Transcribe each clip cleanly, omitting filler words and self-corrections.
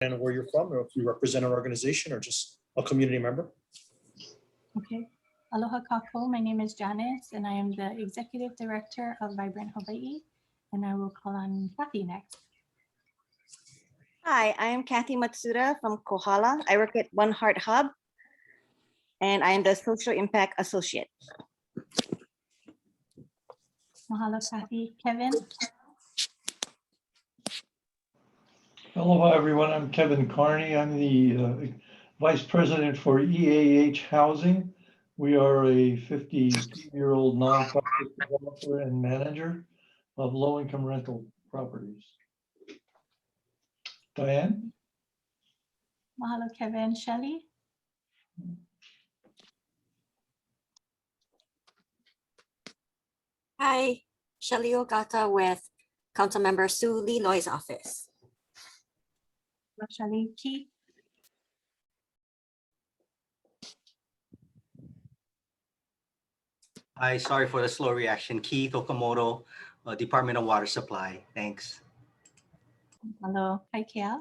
and where you're from, or if you represent an organization or just a community member. Okay. Aloha kako. My name is Janice, and I am the Executive Director of Vibrant Hawaiʻi, and I will call on Kathy next. Hi, I am Kathy Matsuda from Kohala. I work at One Heart Hub, and I am the Social Impact Associate. Mahalo, Kathy. Kevin. Hello, everyone. I'm Kevin Carney. I'm the Vice President for EAH Housing. We are a 52-year-old nonprofit developer and manager of low-income rental properties. Diane? Mahalo, Kevin. Shelley. Hi, Shelley Ogata with Councilmember Sue Lee Loy's office. Hello, Shelley. Keith. Hi, sorry for the slow reaction. Keith Okamoto, Department of Water Supply. Thanks. Hello, Kaikea.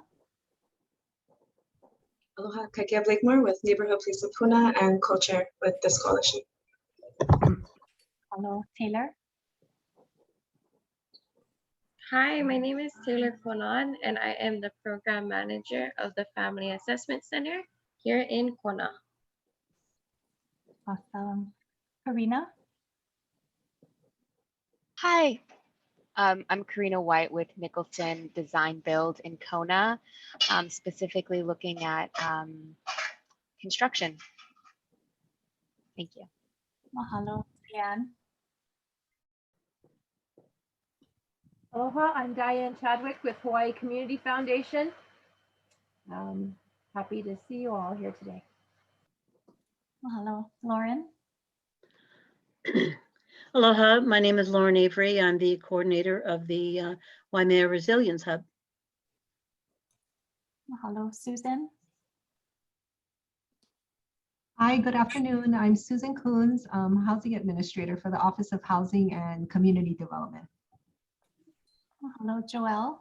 Aloha, Kaikea Blakemore with Neighborhood Police of Puna and co-chair with this coalition. Hello, Taylor. Hi, my name is Taylor Konan, and I am the program manager of the Family Assessment Center here in Kona. Awesome. Karina. Hi, I'm Karina White with Nicholson Design Build in Kona, specifically looking at construction. Thank you. Mahalo, Diane. Aloha, I'm Diane Chadwick with Hawaii Community Foundation. Happy to see you all here today. Mahalo, Lauren. Aloha, my name is Lauren Avery. I'm the coordinator of the Waimea Resilience Hub. Mahalo, Susan. Hi, good afternoon. I'm Susan Coons, Housing Administrator for the Office of Housing and Community Development. Mahalo, Joelle.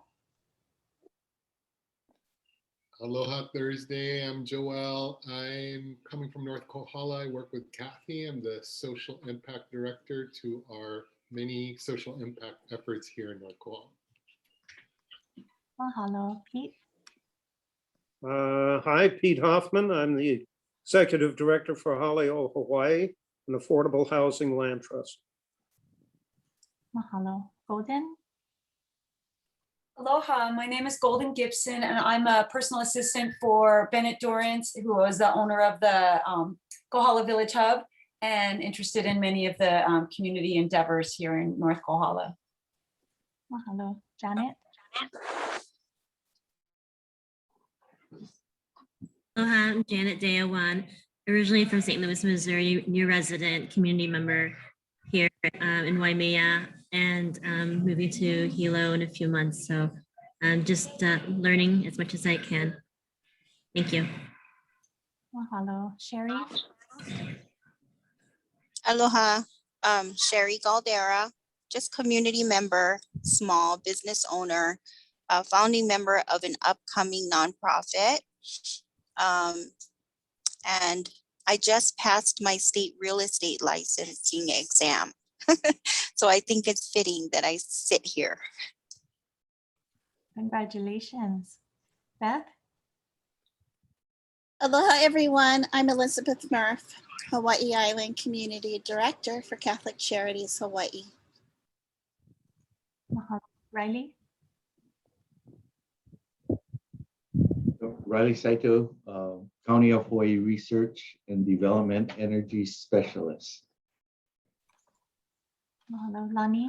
Aloha Thursday, I'm Joel. I'm coming from North Kohala. I work with Kathy. I'm the Social Impact Director to our many social impact efforts here in North Kohala. Mahalo, Pete. Hi, Pete Hoffman. I'm the Executive Director for Haleo, Hawaii, an affordable housing land trust. Mahalo, Golden. Aloha, my name is Golden Gibson, and I'm a personal assistant for Bennett Dorrance, who was the owner of the Kohala Village Hub and interested in many of the community endeavors here in North Kohala. Mahalo, Janet. Aloha, I'm Janet Dayawan, originally from St. Louis, Missouri, new resident, community member here in Waimea, and moving to Hilo in a few months. So I'm just learning as much as I can. Thank you. Mahalo, Sherry. Aloha, Sherry Galdera, just community member, small business owner, founding member of an upcoming nonprofit. And I just passed my state real estate licensing exam. So I think it's fitting that I sit here. Congratulations. Beth? Aloha, everyone. I'm Elizabeth Murph, Hawaii Island Community Director for Catholic Charities Hawaii. Riley? Riley Saito, County of Hawaii Research and Development Energy Specialist. Mahalo, Lani.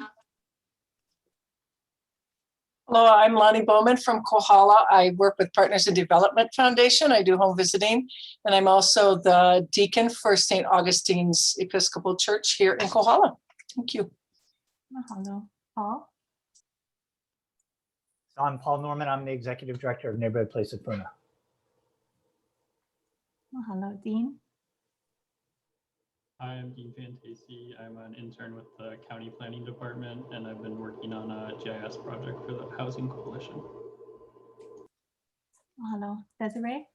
Hello, I'm Lonnie Bowman from Kohala. I work with Partners in Development Foundation. I do home visiting, and I'm also the deacon for St. Augustine's Episcopal Church here in Kohala. Thank you. Mahalo, Paul. So I'm Paul Norman. I'm the Executive Director of Neighborhood Place of Puna. Mahalo, Dean. Hi, I'm Dean Fantasi. I'm an intern with the County Planning Department, and I've been working on a GIS project for the Housing Coalition. Hello, Desiree.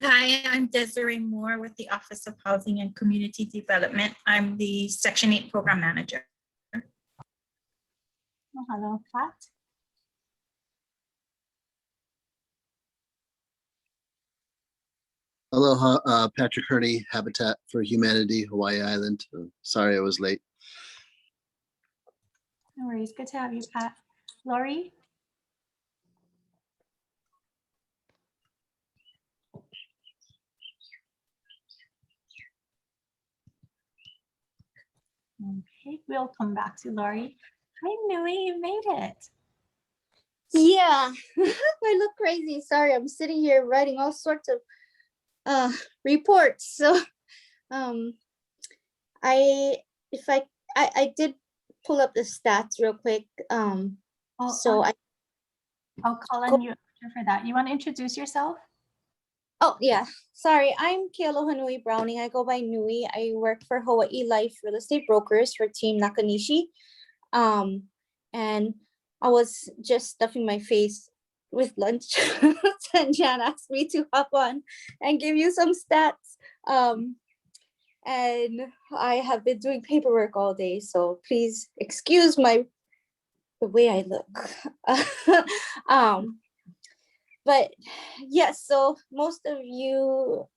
Hi, I'm Desiree Moore with the Office of Housing and Community Development. I'm the Section 8 Program Manager. Hello, Pat. Aloha, Patrick Hurney, Habitat for Humanity, Hawaii Island. Sorry I was late. No worries. Good to have you, Pat. Lori. Okay, we'll come back to Lori. Hi, Nui, you made it. Yeah, I look crazy. Sorry, I'm sitting here writing all sorts of reports. So I did pull up the stats real quick. I'll call on you after for that. You want to introduce yourself? Oh yeah, sorry. I'm Kealoha Nui Browning. I go by Nui. I work for Hawaii Life Real Estate Brokers for Team Nakanishi. And I was just stuffing my face with lunch and Jan asked me to hop on and give you some stats. And I have been doing paperwork all day, so please excuse the way I look. But yes, so most of you,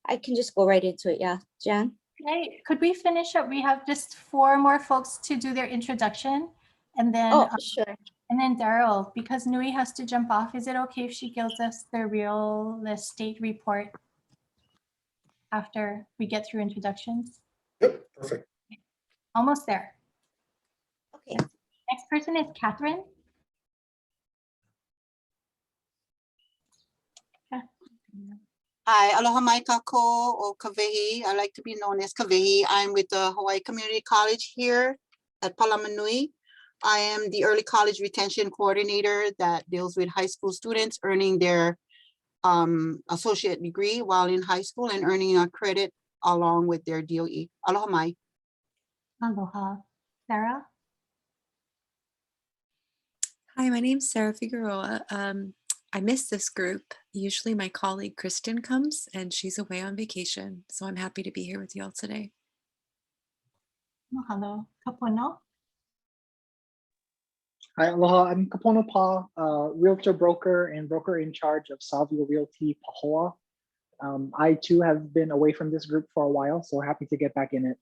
I can just go right into it. Yeah, Jan? Okay, could we finish up? We have just 4 more folks to do their introduction. And then, sure. And then Daryl, because Nui has to jump off, is it okay if she gives us the real estate report after we get through introductions? Yep, perfect. Almost there. Okay. Next person is Catherine. Hi, aloha mai kako o Kawehi. I like to be known as Kawehi. I'm with the Hawaii Community College here at Palamanui. I am the early college retention coordinator that deals with high school students earning their associate degree while in high school and earning a credit along with their DOE. Aloha mai. Aloha. Sarah? Hi, my name's Sarah Figueroa. I miss this group. Usually my colleague Kristen comes and she's away on vacation. So I'm happy to be here with you all today. Mahalo. Kapono? Hi, aloha. I'm Kapono Pa, realtor broker and broker in charge of Savio Realty Pahoa. I too have been away from this group for a while, so happy to get back in it.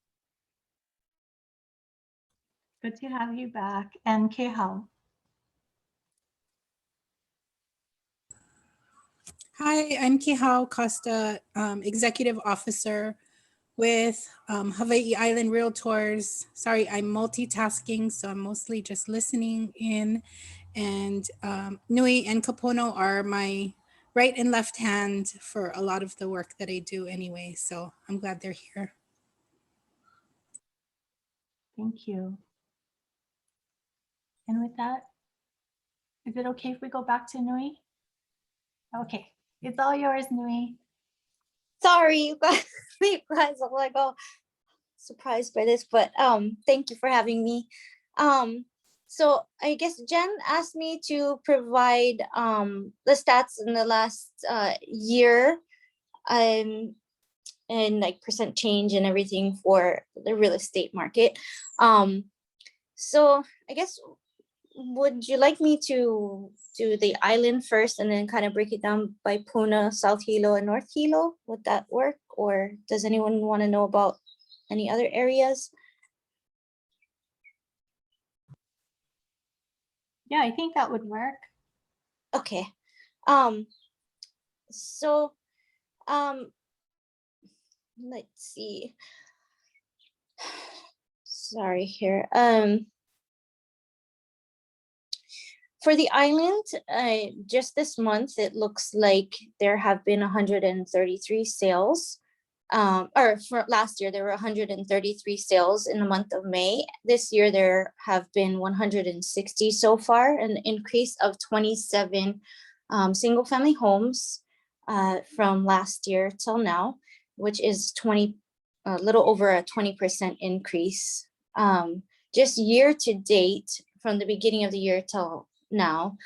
Good to have you back. And Kehao? Hi, I'm Kihao Costa, Executive Officer with Hawaii Island Realtors. Sorry, I'm multitasking, so I'm mostly just listening in. And Nui and Kapono are my right and left hand for a lot of the work that I do anyway. So I'm glad they're here. Thank you. And with that, is it okay if we go back to Nui? Okay, it's all yours, Nui. Sorry, you guys, I'm like, oh, surprised by this, but thank you for having me. So I guess Jen asked me to provide the stats in the last year and like percent change and everything for the real estate market. So I guess, would you like me to do the island first and then kind of break it down by Puna, South Hilo, and North Hilo? Would that work? Or does anyone want to know about any other areas? Yeah, I think that would work. Okay. So let's see. Sorry here. For the island, just this month, it looks like there have been 133 sales. Or for last year, there were 133 sales in the month of May. This year, there have been 160 so far, an increase of 27 single family homes from last year till now, which is a little over a 20% increase. Just year to date, from the beginning of the year till now,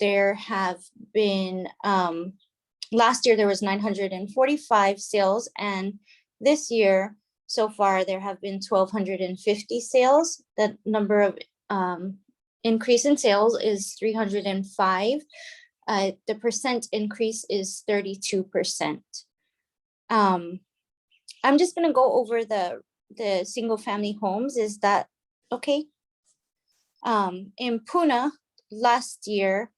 there have been, last year there was 945 sales, and this year so far there have been 1,250 sales. The number of increase in sales is 305. The percent increase is 32%. I'm just gonna go over the single family homes. Is that okay? In Puna last year,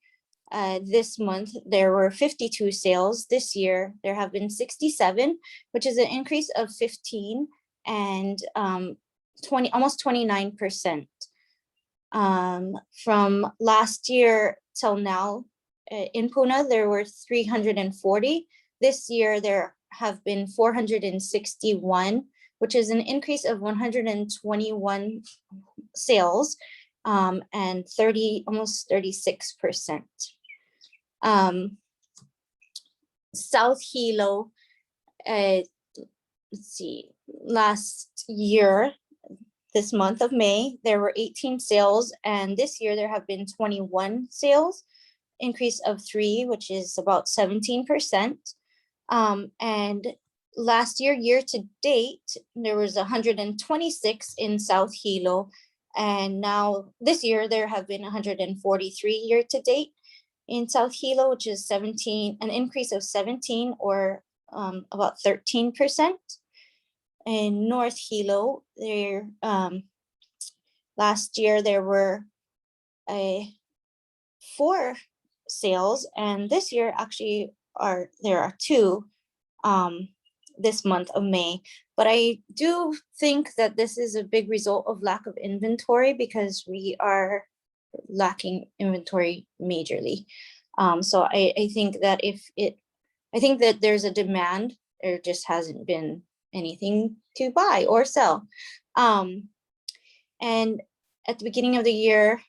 this month, there were 52 sales. This year, there have been 67, which is an increase of 15 and almost 29%. From last year till now, in Puna, there were 340. This year, there have been 461, which is an increase of 121 sales and almost 36%. South Hilo, let's see, last year, this month of May, there were 18 sales, and this year there have been 21 sales, increase of 3, which is about 17%. And last year, year to date, there was 126 in South Hilo, and now this year there have been 143 year to date in South Hilo, which is an increase of 17 or about 13%. In North Hilo, there last year there were 4 sales, and this year actually there are 2 this month of May. But I do think that this is a big result of lack of inventory, because we are lacking inventory majorly. So I think that I think that there's a demand, there just hasn't been anything to buy or sell. And at the beginning of the year,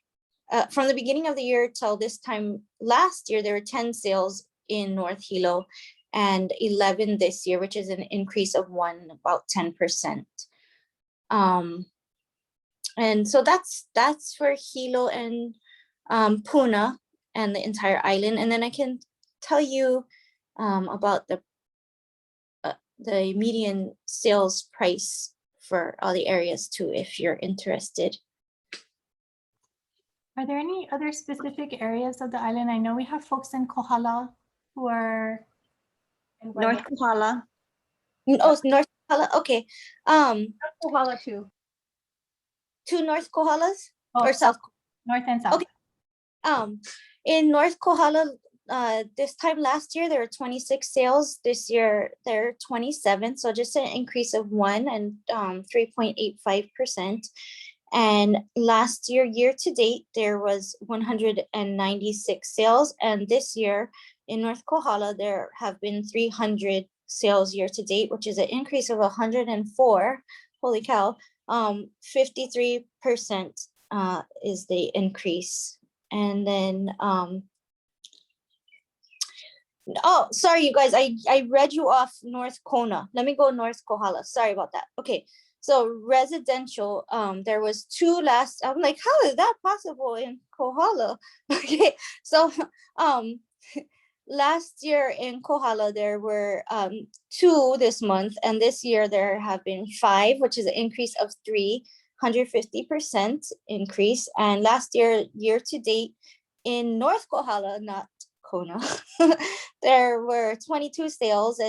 from the beginning of the year till this time last year, there were 10 sales in North Hilo and 11 this year, which is an increase of about 10%. And so that's for Hilo and Puna and the entire island. And then I can tell you about the median sales price for all the areas too, if you're interested. Are there any other specific areas of the island? I know we have folks in Kohala who are North Kohala. Oh, North Kohala. Okay. Kohala too. 2 North Kohalas or South? North and South. Okay. In North Kohala, this time last year there were 26 sales. This year there are 27, so just an increase of 1 and 3.85%. And last year, year to date, there was 196 sales, and this year in North Kohala there have been 300 sales year to date, which is an increase of 104. Holy cow! 53% is the increase. And then oh, sorry, you guys, I read you off North Kona. Let me go North Kohala. Sorry about that. Okay, so residential, there was 2 last. I'm like, how is that possible in Kohala? Okay, so last year in Kohala there were 2 this month, and this year there have been 5, which is an increase of 350% increase. And last year, year to date, in North Kohala, not Kona, there were 22 sales,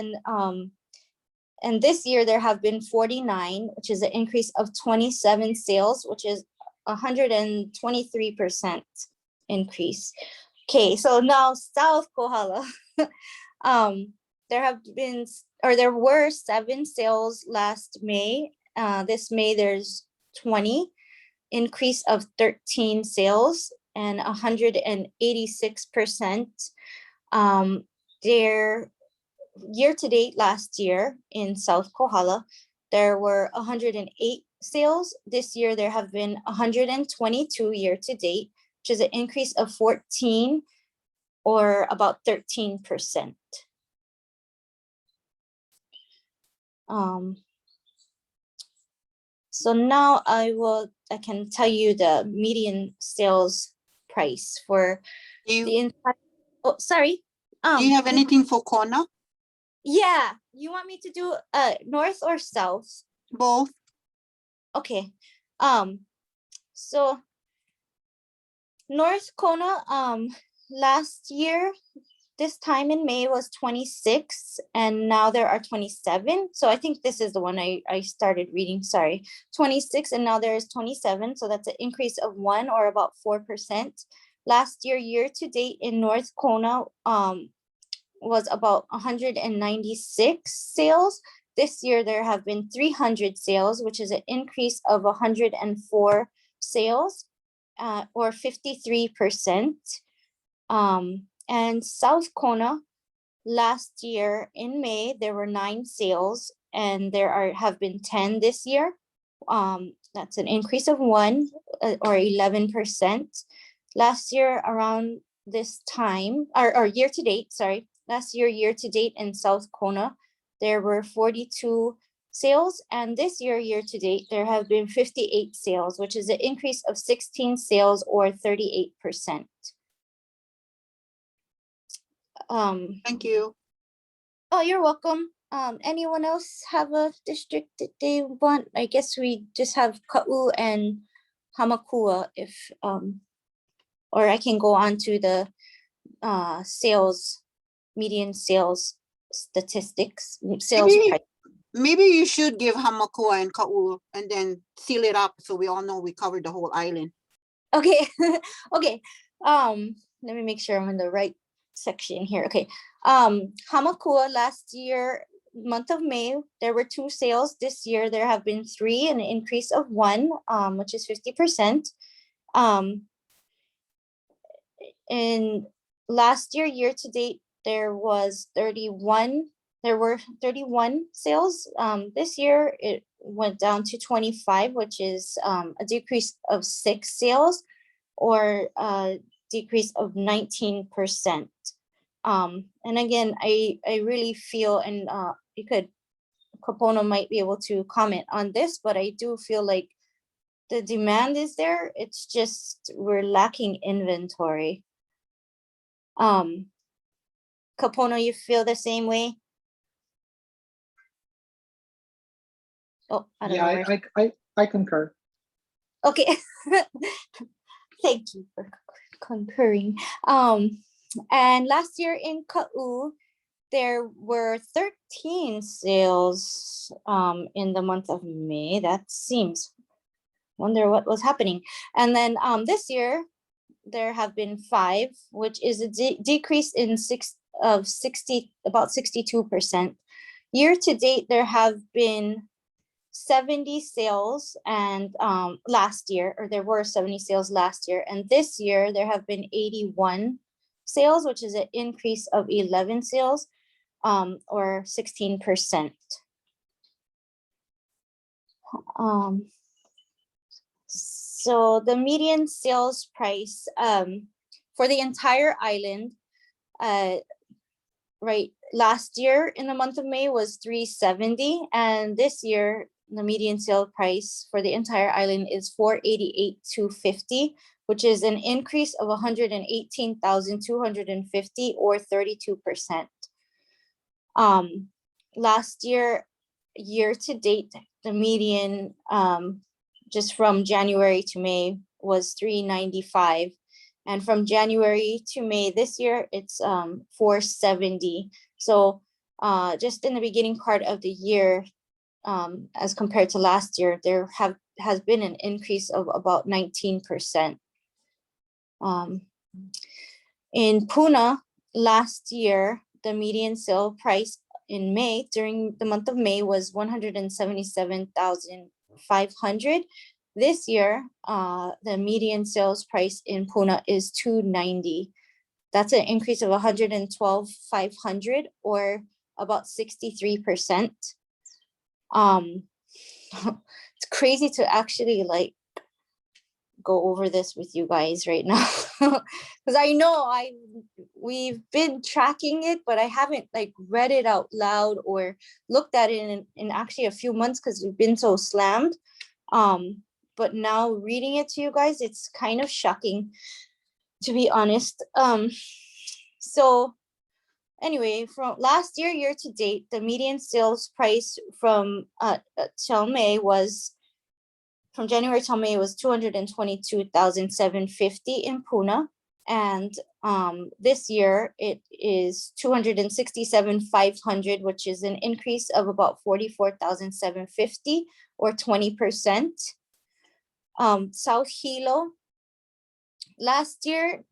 and this year there have been 49, which is an increase of 27 sales, which is 123% increase. Okay, so now South Kohala, there were 7 sales last May. This May there's 20, increase of 13 sales and 186%. Their year to date last year in South Kohala, there were 108 sales. This year there have been 122 year to date, which is an increase of 14 or about 13%. So now I can tell you the median sales price for Oh, sorry. Do you have anything for Kona? Yeah, you want me to do north or south? Both. Okay. So North Kona, last year, this time in May was 26, and now there are 27. So I think this is the one I started reading, sorry. 26, and now there is 27. So that's an increase of 1 or about 4%. Last year to date in North Kona was about 196 sales. This year there have been 300 sales, which is an increase of 104 sales, or 53%. And South Kona, last year in May, there were 9 sales, and there have been 10 this year. That's an increase of 1 or 11%. Last year around this time, or year to date, sorry, last year to date in South Kona, there were 42 sales, and this year to date, there have been 58 sales, which is an increase of 16 sales or 38%. Thank you. Oh, you're welcome. Anyone else have a district that they want? I guess we just have Ka'u and Hamakua if, or I can go on to the median sales statistics, sales price. Maybe you should give Hamakua and Ka'u and then seal it up so we all know we covered the whole island. Okay, okay. Let me make sure I'm in the right section here. Okay. Hamakua, last year, month of May, there were 2 sales. This year there have been 3, an increase of 1, which is 50%. And last year to date, there were 31 sales. This year it went down to 25, which is a decrease of 6 sales or a decrease of 19%. And again, I really feel, and Kapono might be able to comment on this, but I do feel like the demand is there. It's just we're lacking inventory. Kapono, you feel the same way? Oh, I don't know. Yeah, I concur. Okay. Thank you for concurring. And last year in Ka'u, there were 13 sales in the month of May. That seems, wonder what was happening. And then this year, there have been 5, which is a decrease in about 62%. Year to date, there have been 70 sales, and last year, or there were 70 sales last year, and this year there have been 81 sales, which is an increase of 11 sales, or 16%. So the median sales price for the entire island, right, last year in the month of May was $370, and this year the median sale price for the entire island is $488,250, which is an increase of $118,250 or 32%. Last year to date, the median just from January to May was $395, and from January to May this year it's $470. So just in the beginning part of the year, as compared to last year, there has been an increase of about 19%. In Puna, last year, the median sale price in May, during the month of May, was $177,500. This year, the median sales price in Puna is $290. That's an increase of $112,500 or about 63%. It's crazy to actually like go over this with you guys right now because I know we've been tracking it, but I haven't like read it out loud or looked at it in actually a few months because we've been so slammed. But now reading it to you guys, it's kind of shocking. to be honest. So anyway, from last year to date, the median sales price from till May was, from January till May, was 222,750 in Puna. And this year it is 267,500, which is an increase of about 44,750 or 20%. South Hilo last year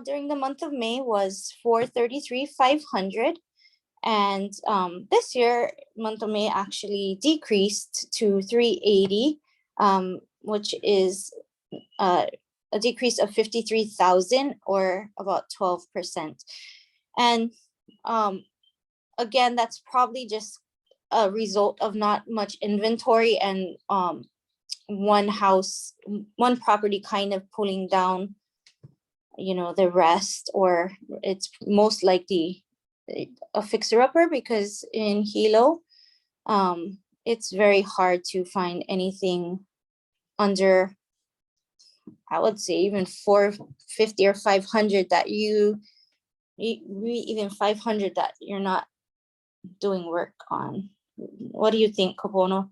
during the month of May was 433,500, and this year month of May actually decreased to 380, which is a decrease of 53,000 or about 12%. And again, that's probably just a result of not much inventory and one property kind of pulling down, you know, the rest, or it's most likely a fixer-upper, because in Hilo, it's very hard to find anything under, I would say, even 450 or 500 that even 500 that you're not doing work on. What do you think, Kapono?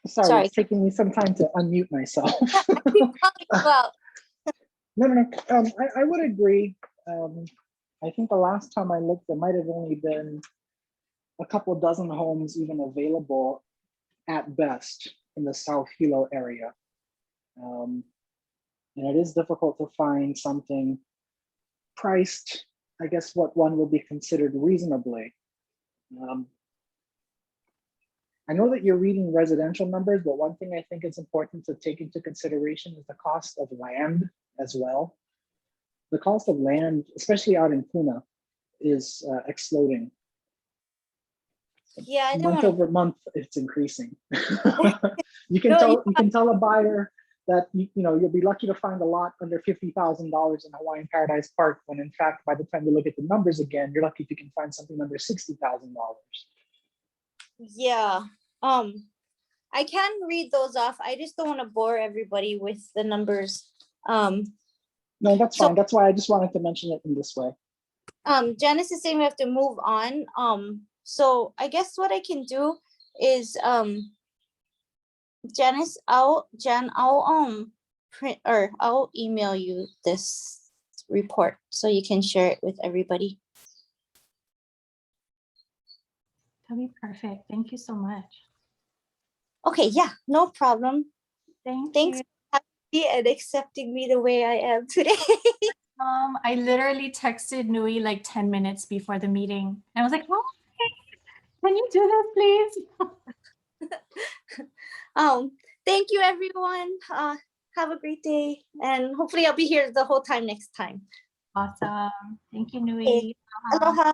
Sorry, it's taking me some time to unmute myself. Well, No. I would agree. I think the last time I looked, there might have only been a couple dozen homes even available at best in the South Hilo area. And it is difficult to find something priced, I guess, what one would be considered reasonably. I know that you're reading residential numbers, but one thing I think is important to take into consideration is the cost of land as well. The cost of land, especially out in Puna, is exploding. Yeah, I don't month wanna... over month, it's increasing. You can tell a buyer that you know you'll be lucky to find a lot under $50,000 in Hawaiian Paradise Park, when in fact, by the time you look at the numbers again, you're lucky if you can find something under $60,000. Yeah, I can read those off. I just don't want to bore everybody with the numbers. No, that's fine. That's why I just wanted to mention it in this way. Janice is saying we have to move on. So I guess what I can do is, Janice, I'll print, or I'll email you this report so you can share it with everybody. That'd be perfect. Thank you so much. Okay, yeah, no problem. Thanks you for having me and accepting me the way I am today. I literally texted Nui like 10 minutes before the meeting. I was like, oh, can you do this, please? Thank you, everyone. Have a great day, and hopefully I'll be here the whole time next time. Awesome. Thank you, Nui. Okay. Aloha.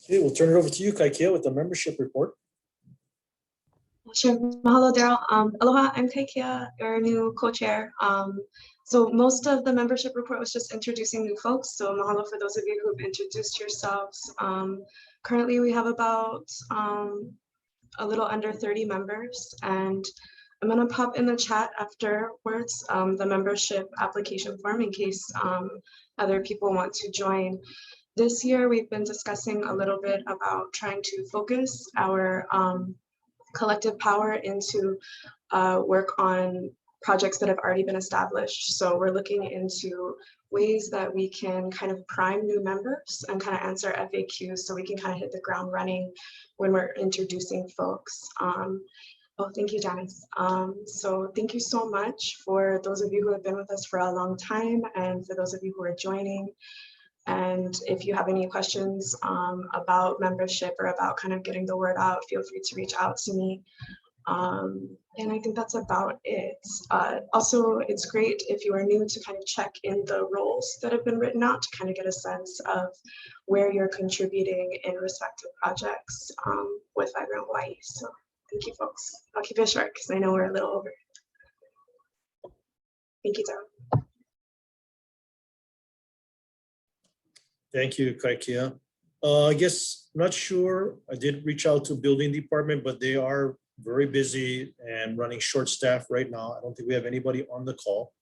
Okay, we'll turn it over to you, Kaikia, with the membership report. Sure. Mahalo, Daryl. Aloha, I'm Kaikia, your new co-chair. So most of the membership report was just introducing new folks. So mahalo for those of you who've introduced yourselves. Currently, we have about a little under 30 members, and I'm gonna pop in the chat afterwards the membership application form in case other people want to join. This year, we've been discussing a little bit about trying to focus our collective power into work on projects that have already been established. So we're looking into ways that we can kind of prime new members and kind of answer FAQs so we can kind of hit the ground running when we're introducing folks. Oh, thank you, Janice. So thank you so much for those of you who have been with us for a long time, and for those of you who are joining. And if you have any questions about membership or about kind of getting the word out, feel free to reach out to me. And I think that's about it. Also, it's great if you are new to kind of check in the roles that have been written out to kind of get a sense of where you're contributing in respective projects with Vibrant Hawaiʻi. So thank you, folks. I'll keep it short because I know we're a little over. Thank you, Daryl. Thank you, Kaikia. I guess, not sure. I did reach out to building department, but they are very busy and running short staff right now. I don't think we have anybody on the call.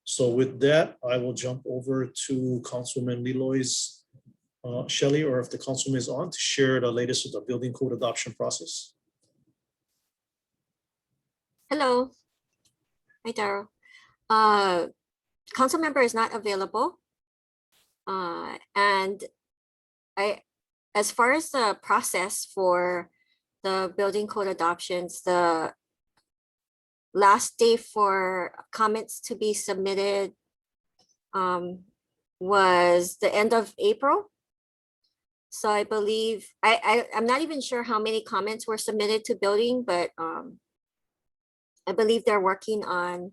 So with that, I will jump over to Councilman Leloy's Shelley, or if the councilman is on, to share the latest of the building code adoption process. Hello. Hi, Daryl. Council member is not available. And as far as the process for the building code adoptions, the last day for comments to be submitted was the end of April. So I believe, I'm not even sure how many comments were submitted to building, but I believe they're working on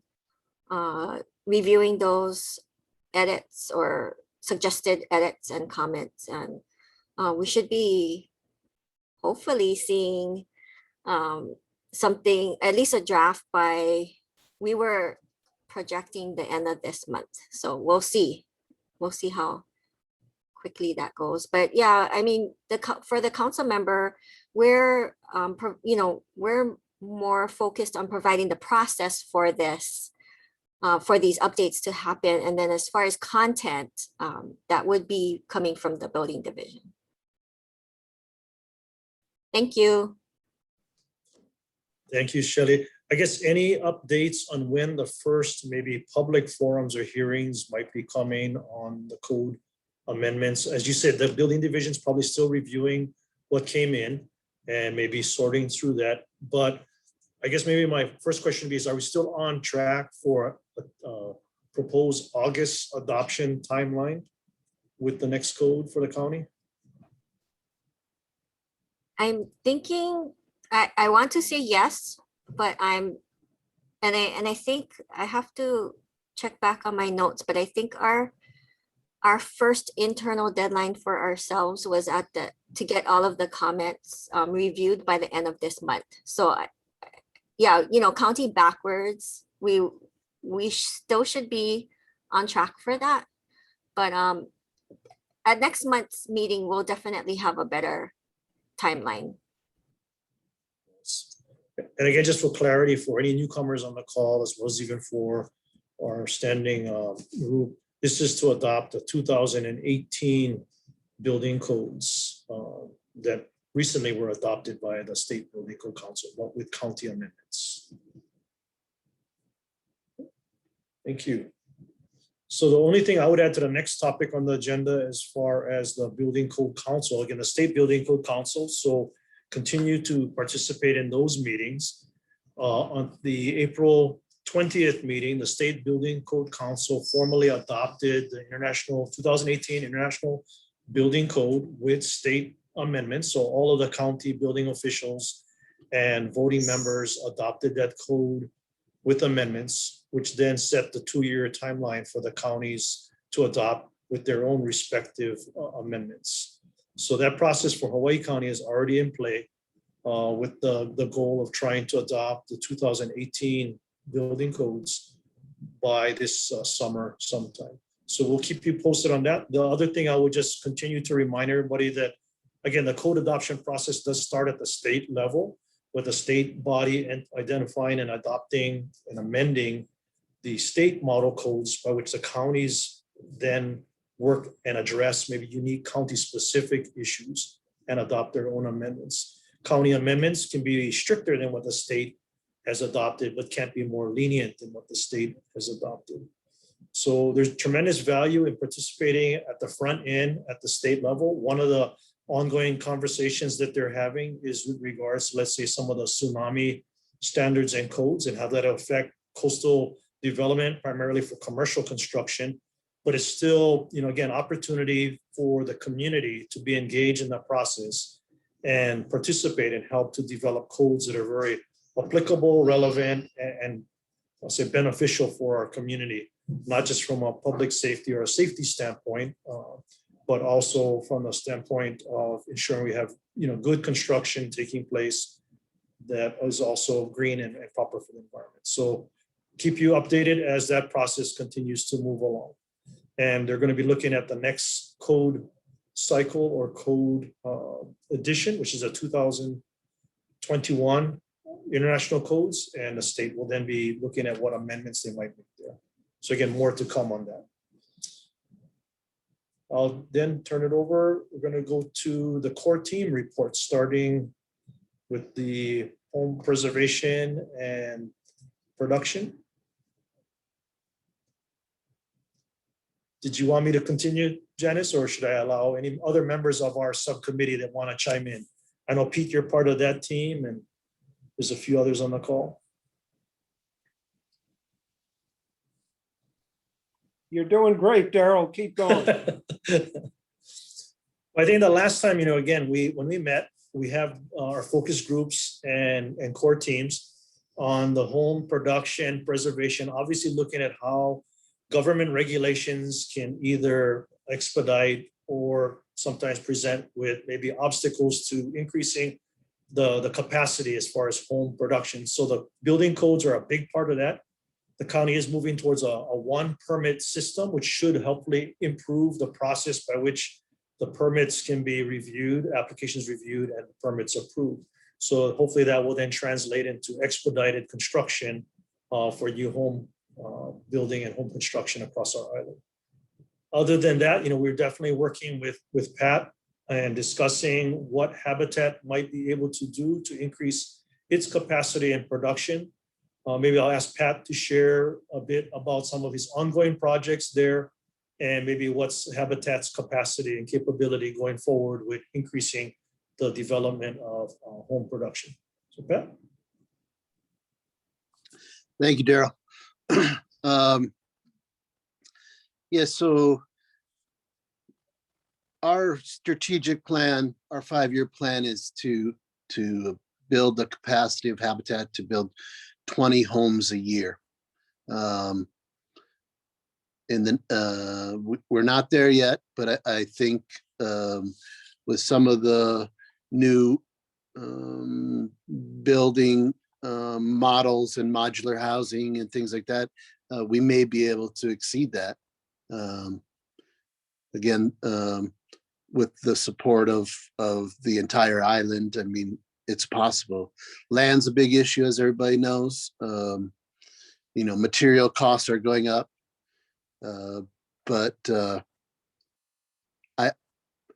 reviewing those edits or suggested edits and comments. And we should be hopefully seeing something, at least a draft by, we were projecting the end of this month. So we'll see. We'll see how quickly that goes. But yeah, I mean, for the council member, we're, we're more focused on providing the process for this, for these updates to happen. And then as far as content, that would be coming from the building division. Thank you. Thank you, Shelley. I guess any updates on when the first maybe public forums or hearings might be coming on the code amendments? As you said, the building division is probably still reviewing what came in and maybe sorting through that. But I guess maybe my first question would be, is are we still on track for a proposed August adoption timeline with the next code for the county? I'm thinking, I want to say yes, but I think I have to check back on my notes, but I think our first internal deadline for ourselves was to get all of the comments reviewed by the end of this month. So yeah, counting backwards, we still should be on track for that. But at next month's meeting, we'll definitely have a better timeline. And again, just for clarity, for any newcomers on the call, as well as even for our standing group, this is to adopt the 2018 building codes that recently were adopted by the State Building Code Council, but with county amendments. Thank you. So the only thing I would add to the next topic on the agenda as far as the Building Code Council, again, the State Building Code Council, so continue to participate in those meetings. On the April 20th meeting, the State Building Code Council formally adopted the 2018 International Building Code with state amendments. So all of the county building officials and voting members adopted that code with amendments, which then set the 2-year timeline for the counties to adopt with their own respective amendments. So that process for Hawaii County is already in play with the goal of trying to adopt the 2018 building codes by this summer sometime. So we'll keep you posted on that. The other thing I would just continue to remind everybody that, again, the code adoption process does start at the state level, with the state body and identifying and adopting and amending the state model codes by which the counties then work and address maybe unique county specific issues and adopt their own amendments. County amendments can be stricter than what the state has adopted, but can't be more lenient than what the state has adopted. So there's tremendous value in participating at the front end at the state level. One of the ongoing conversations that they're having is with regards to, let's say, some of the tsunami standards and codes and how that affect coastal development, primarily for commercial construction. But it's still, again, opportunity for the community to be engaged in that process and participate and help to develop codes that are very applicable, relevant, and I'll say beneficial for our community, not just from a public safety or a safety standpoint, but also from a standpoint of ensuring we have good construction taking place that is also green and proper for the environment. So keep you updated as that process continues to move along. And they're going to be looking at the next code cycle or code edition, which is a 2021 international codes, and the state will then be looking at what amendments they might make there. So again, more to come on that. I'll then turn it over. We're going to go to the core team report, starting with the home preservation and production. Did you want me to continue, Janice, or should I allow any other members of our subcommittee that want to chime in? I know, Pete, you're part of that team, and there's a few others on the call. You're doing great, Daryl. Keep going. I think the last time, again, when we met, we have our focus groups and core teams on the home production preservation, obviously looking at how government regulations can either expedite or sometimes present with maybe obstacles to increasing the capacity as far as home production. So the building codes are a big part of that. The county is moving towards a one permit system, which should hopefully improve the process by which the permits can be reviewed, applications reviewed, and permits approved. So hopefully that will then translate into expedited construction for new home building and home construction across our island. Other than that, we're definitely working with Pat and discussing what Habitat might be able to do to increase its capacity and production. Maybe I'll ask Pat to share a bit about some of his ongoing projects there, and maybe what's Habitat's capacity and capability going forward with increasing the development of home production. So Pat. Thank you, Daryl. Yeah, so our strategic plan, our 5-year plan is to build the capacity of Habitat to build 20 homes a year. We're not there yet, but I think with some of the new building models and modular housing and things like that, we may be able to exceed that. Again, with the support of the entire island, I mean, it's possible. Land's a big issue, as everybody knows. Material costs are going up, but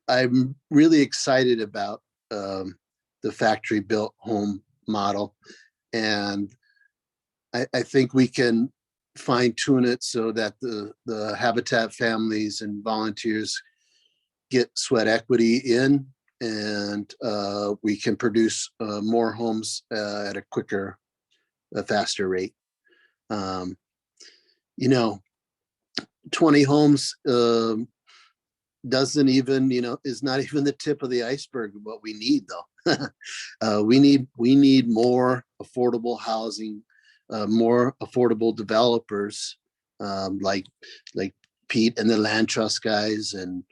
I'm really excited about the factory built home model, and I think we can fine tune it so that the Habitat families and volunteers get sweat equity in, and we can produce more homes at a quicker, faster rate. 20 homes doesn't even, is not even the tip of the iceberg of what we need, though. We need more affordable housing, more affordable developers, like Pete and the Land Trust guys, and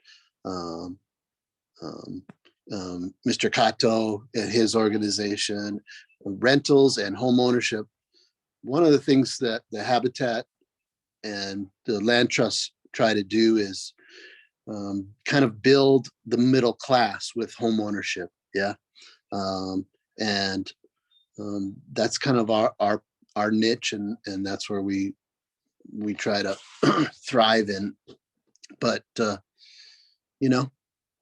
Mr. Kato and his organization, rentals and home ownership. One of the things that the Habitat and the Land Trust try to do is kind of build the middle class with home ownership. Yeah. That's kind of our niche, and that's where we try to thrive in. But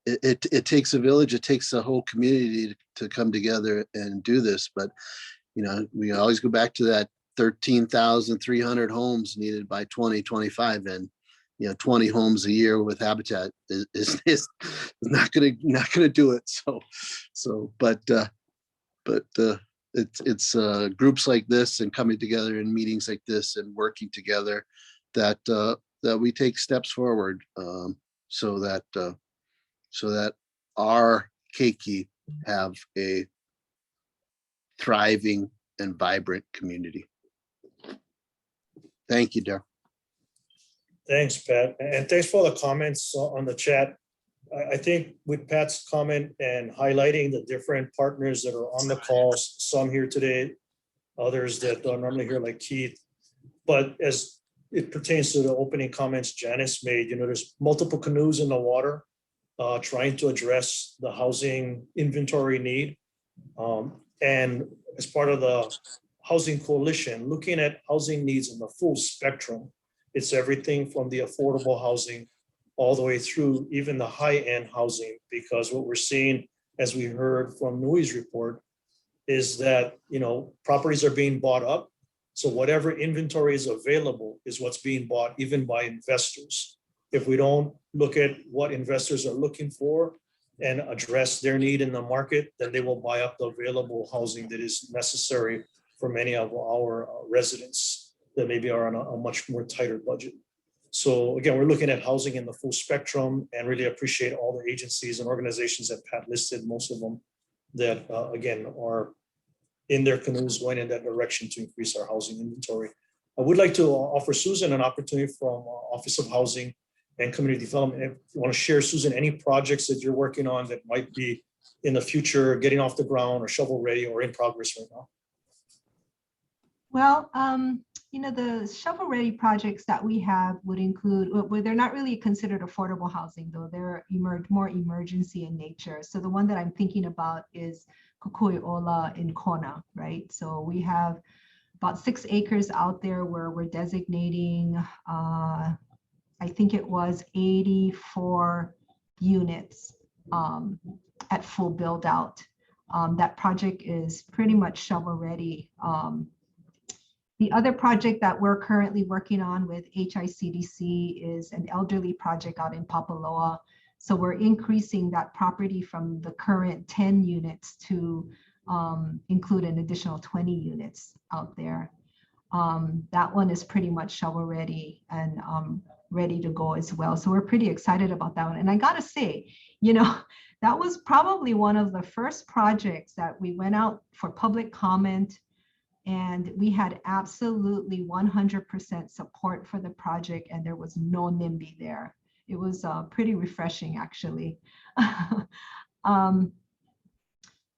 it takes a village, it takes a whole community to come together and do this. But we always go back to that 13,300 homes needed by 2025, and 20 homes a year with Habitat is not gonna do it. But it's groups like this and coming together in meetings like this and working together that we take steps forward, so that our keiki have a thriving and vibrant community. Thank you, Daryl. Thanks, Pat. And thanks for all the comments on the chat. I think with Pat's comment and highlighting the different partners that are on the calls, some here today, others that are normally here like Keith. But as it pertains to the opening comments Janice made, there's multiple canoes in the water. trying to address the housing inventory need. And as part of the Housing Coalition, looking at housing needs in the full spectrum. It's everything from the affordable housing all the way through even the high-end housing, because what we're seeing, as we heard from Nui's report, is that, you know, properties are being bought up. So whatever inventory is available is what's being bought even by investors. If we don't look at what investors are looking for and address their need in the market, then they will buy up the available housing that is necessary for many of our residents that maybe are on a much more tighter budget. So again, we're looking at housing in the full spectrum and really appreciate all the agencies and organizations that Pat listed, most of them that again are in their canoes going in that direction to increase our housing inventory. I would like to offer Susan an opportunity from Office of Housing and Community Development. If you want to share, Susan, any projects that you're working on that might be in the future getting off the ground or shovel ready or in progress right now. Well, you know, the shovel-ready projects that we have would include, well, they're not really considered affordable housing, though they're more emergency in nature. So the one that I'm thinking about is Kukui'ola in Kona, right? So we have about 6 acres out there where we're designating, I think it was 84 units at full build out. That project is pretty much shovel-ready. The other project that we're currently working on with HICDC is an elderly project out in Papaloa. So we're increasing that property from the current 10 units to include an additional 20 units out there. That one is pretty much shovel ready and ready to go as well. So we're pretty excited about that one. And I gotta say, you know, that was probably one of the first projects that we went out for public comment, and we had absolutely 100% support for the project, and there was no NIMBY there. It was pretty refreshing, actually.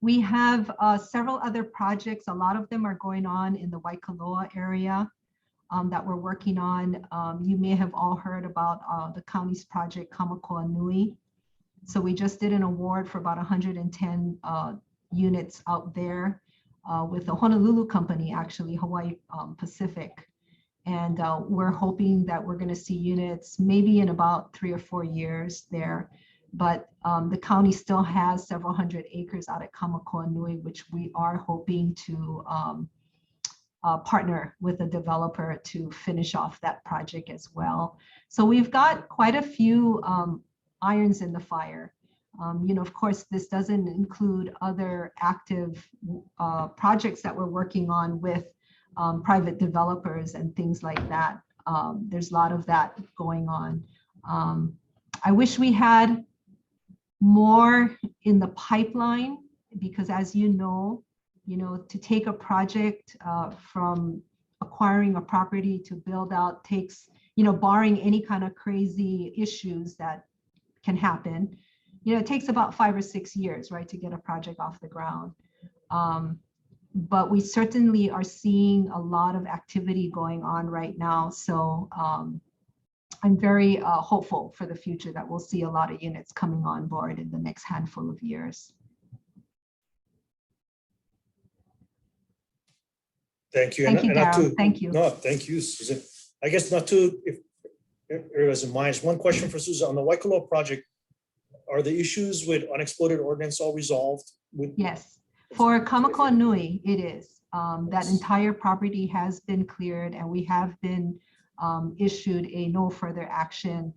We have several other projects. A lot of them are going on in the Waikoloa area that we're working on. You may have all heard about the county's project, Kamakuanui. So we just did an award for about 110 units out there. With the Honolulu company, actually, Hawaii Pacific. And we're hoping that we're going to see units maybe in about 3 or 4 years there. But the county still has several hundred acres out at Kamakuanui, which we are hoping to partner with a developer to finish off that project as well. So we've got quite a few irons in the fire. You know, of course, this doesn't include other active projects that we're working on with private developers and things like that. There's a lot of that going on. I wish we had more in the pipeline because, as you know, to take a project from acquiring a property to build out takes, barring any kind of crazy issues that can happen, it takes about 5 or 6 years, right, to get a project off the ground. But we certainly are seeing a lot of activity going on right now. So I'm very hopeful for the future that we'll see a lot of units coming on board in the next handful of years. Thank you. Thank you, Darryl. Thank you. No, thank you, Susan. I guess not to, if everyone's in mind, one question for Susan. On the Waikoloa project, are the issues with unexploded ordnance all resolved? Yes, for Kamakuanui, it is. That entire property has been cleared, and we have been issued a no further action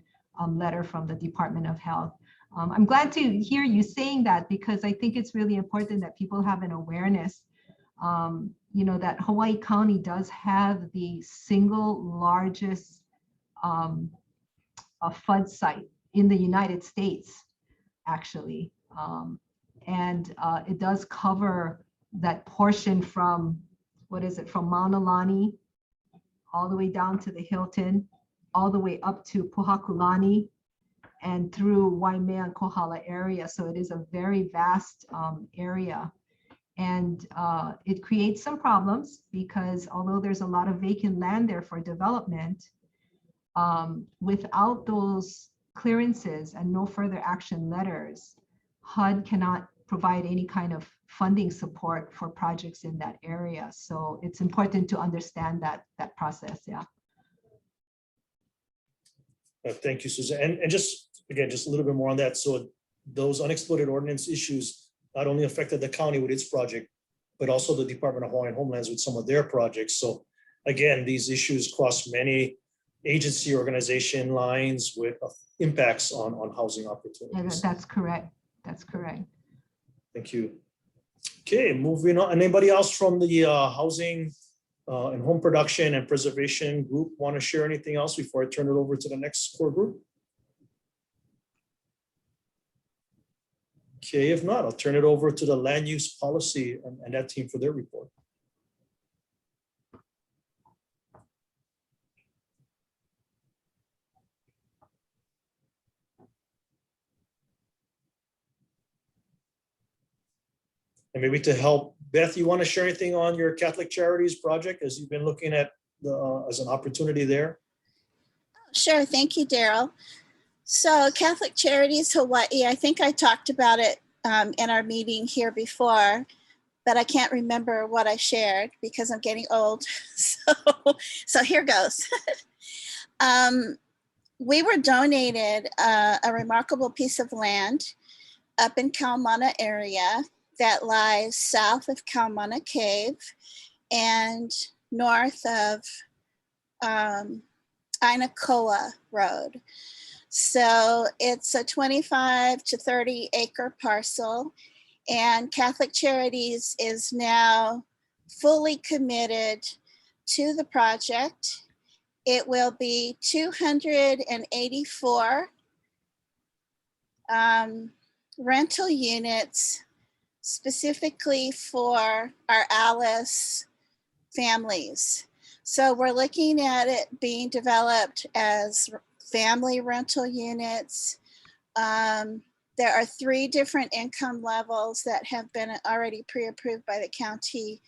letter from the Department of Health. I'm glad to hear you saying that because I think it's really important that people have an awareness, that Hawaii County does have the single largest flood site in the United States, actually. And it does cover that portion from, from Mauna Lani, all the way down to the Hilton, all the way up to Puhakulani, and through Waimea and Kohala area. So it is a very vast area. And it creates some problems because although there's a lot of vacant land there for development, without those clearances and no further action letters, HUD cannot provide any kind of funding support for projects in that area. So it's important to understand that process, yeah. Thank you, Susan. And just, again, just a little bit more on that. So those unexploded ordinance issues not only affected the county with its project, but also the Department of Hawaiian Homelands with some of their projects. So again, these issues cross many agency organization lines with impacts on housing opportunities. That's correct. That's correct. Thank you. Okay, moving on. Anybody else from the housing and home production and preservation group want to share anything else before I turn it over to the next core group? Okay, if not, I'll turn it over to the land use policy and that team for their report. And maybe to help, Beth, you want to share anything on your Catholic Charities project as you've been looking at the as an opportunity there? Sure, thank you, Daryl. So Catholic Charities Hawaii, I think I talked about it in our meeting here before, but I can't remember what I shared because I'm getting old. So here goes. We were donated a remarkable piece of land up in Kaumana area that lies south of Kaumana Cave and north of Ainakoa Road. So it's a 25 to 30 acre parcel, and Catholic Charities is now fully committed to the project. It will be 284 rental units specifically for our Alice families. So we're looking at it being developed as family rental units. There are 3 different income levels that have been already pre-approved by the county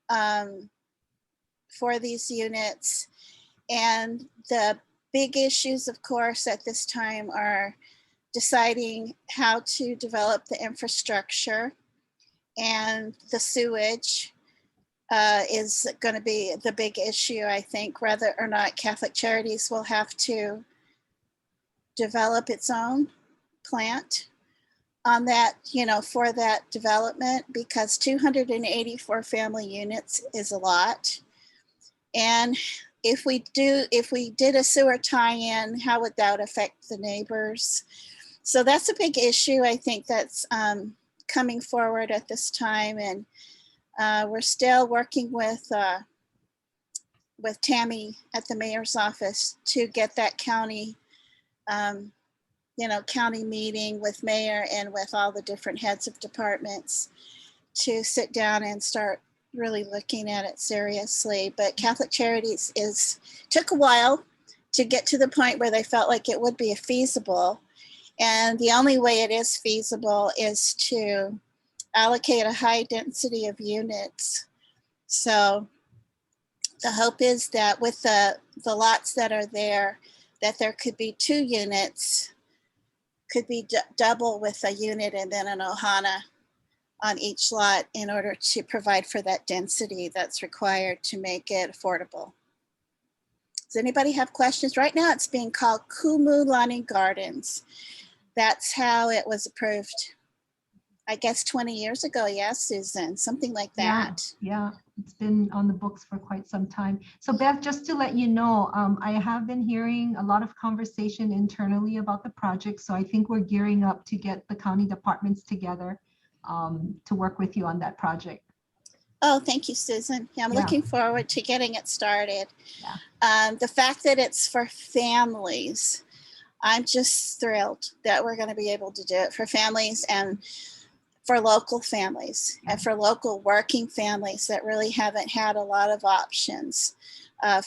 for these units. And the big issues, of course, at this time are deciding how to develop the infrastructure, and the sewage is going to be the big issue, I think, whether or not Catholic Charities will have to develop its own plant on that, for that development, because 284 family units is a lot. And if we did a sewer tie-in, how would that affect the neighbors? So that's a big issue, I think, that's coming forward at this time. And we're still working with Tammy at the mayor's office to get that county, county meeting with mayor and with all the different heads of departments to sit down and start really looking at it seriously. But Catholic Charities took a while to get to the point where they felt like it would be feasible. And the only way it is feasible is to allocate a high density of units. So the hope is that with the lots that are there, that there could be 2 units, could be double with a unit and then an ohana on each lot in order to provide for that density that's required to make it affordable. Does anybody have questions? Right now it's being called Kumulani Gardens. That's how it was approved, I guess 20 years ago. Yes, Susan, something like that. Yeah, it's been on the books for quite some time. So Beth, just to let you know, I have been hearing a lot of conversation internally about the project. So I think we're gearing up to get the county departments together to work with you on that project. Oh, thank you, Susan. Yeah, I'm looking forward to getting it started. Yeah. The fact that it's for families, I'm just thrilled that we're going to be able to do it for families and for local families and for local working families that really haven't had a lot of options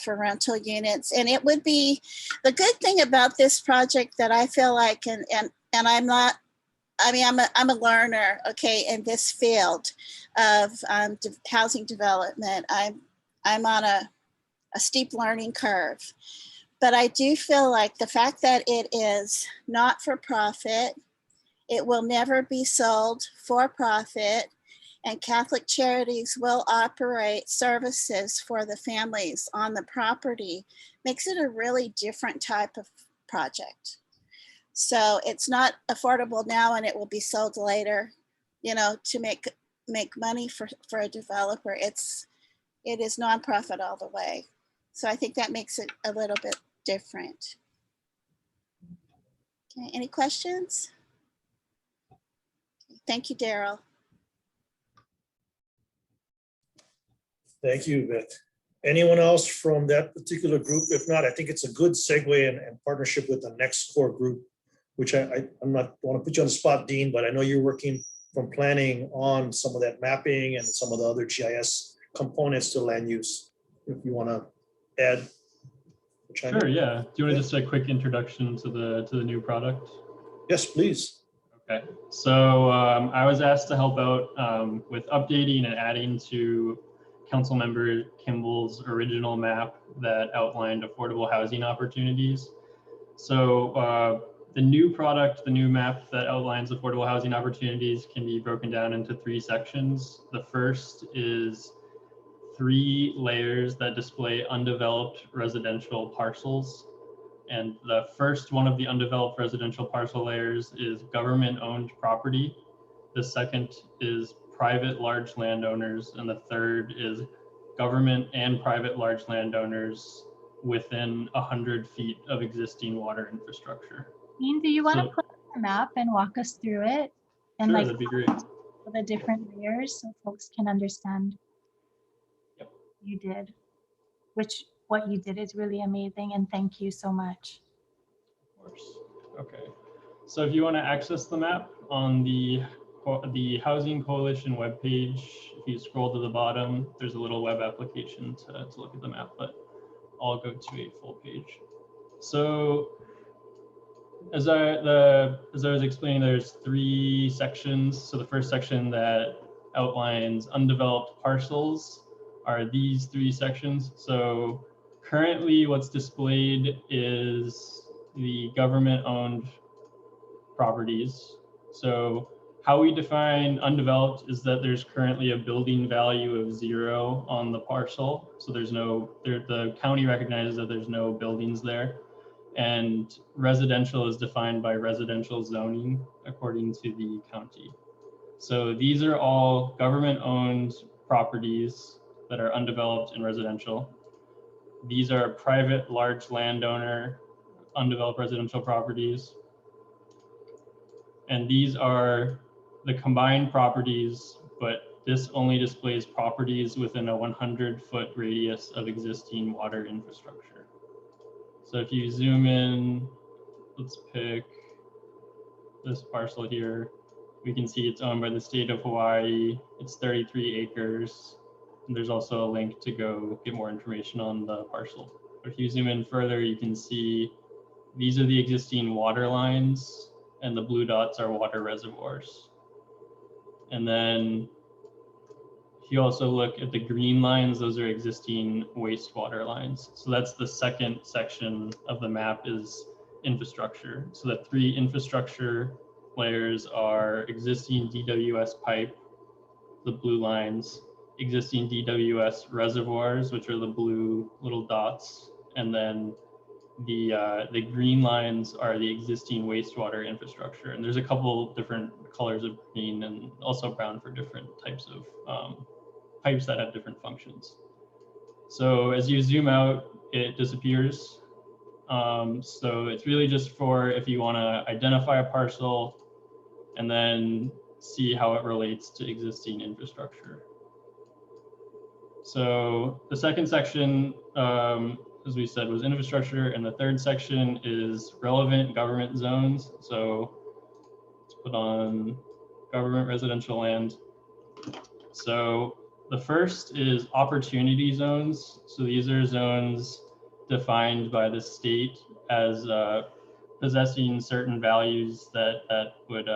for rental units. And it would be the good thing about this project that I feel like, and I'm not, I mean, I'm a learner, okay, in this field of housing development. I'm on a steep learning curve. But I do feel like the fact that it is not for profit, it will never be sold for profit, and Catholic Charities will operate services for the families on the property, makes it a really different type of project. So it's not affordable now and it will be sold later, you know, to make money for a developer. It is nonprofit all the way. So I think that makes it a little bit different. Okay, any questions? Thank you, Daryl. Thank you, Beth. Anyone else from that particular group? If not, I think it's a good segue and partnership with the next core group, which I'm not want to put you on the spot, Dean, but I know you're working from planning on some of that mapping and some of the other GIS components to land use. If you want to add. Sure, yeah. Do you want to just a quick introduction to the new product? Yes, please. Okay, so I was asked to help out with updating and adding to Councilmember Kimball's original map that outlined affordable housing opportunities. So the new product, the new map that outlines affordable housing opportunities can be broken down into 3 sections. The first is 3 layers that display undeveloped residential parcels. And the first one of the undeveloped residential parcel layers is government-owned property. The second is private large landowners. And the third is government and private large landowners within 100 feet of existing water infrastructure. Dean, do you want to put up a map and walk us through it? And Sure, like that'd be great. the different layers so folks can understand. Yep. You did, what you did is really amazing, and thank you so much. Of course. Okay. So if you want to access the map on the Housing Coalition webpage, if you scroll to the bottom, there's a little web application to look at the map, but I'll go to a full page. So as I was explaining, there's 3 sections. So the first section that outlines undeveloped parcels are these 3 sections. So currently what's displayed is the government-owned properties. So how we define undeveloped is that there's currently a building value of 0 on the parcel. So there's the county recognizes that there's no buildings there. And residential is defined by residential zoning according to the county. So these are all government-owned properties that are undeveloped and residential. These are private large landowner undeveloped residential properties. And these are the combined properties, but this only displays properties within a 100-foot radius of existing water infrastructure. So if you zoom in, let's pick this parcel here. We can see it's owned by the state of Hawaii. It's 33 acres. And there's also a link to go get more information on the parcel. But if you zoom in further, you can see these are the existing water lines, and the blue dots are water reservoirs. And then if you also look at the green lines, those are existing wastewater lines. So that's the second section of the map is infrastructure. So the 3 infrastructure layers are existing DWS pipe, the blue lines, existing DWS reservoirs, which are the blue little dots, and then the green lines are the existing wastewater infrastructure. And there's a couple different colors of green and also brown for different types of pipes that have different functions. So as you zoom out, it disappears. So it's really just for if you want to identify a parcel and then see how it relates to existing infrastructure. So the second section, as we said, was infrastructure, and the third section is relevant government zones. So let's put on government residential land. So the first is opportunity zones. So these are zones defined by the state as possessing certain values that would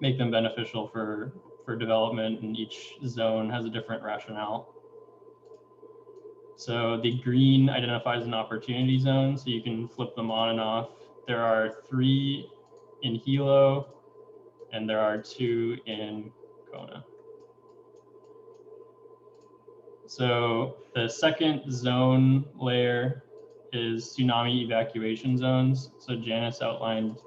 make them beneficial for development, and each zone has a different rationale. So the green identifies an opportunity zone, so you can flip them on and off. There are 3 in Hilo, and there are 2 in Kona. So the second zone layer is tsunami evacuation zones. So Janice outlined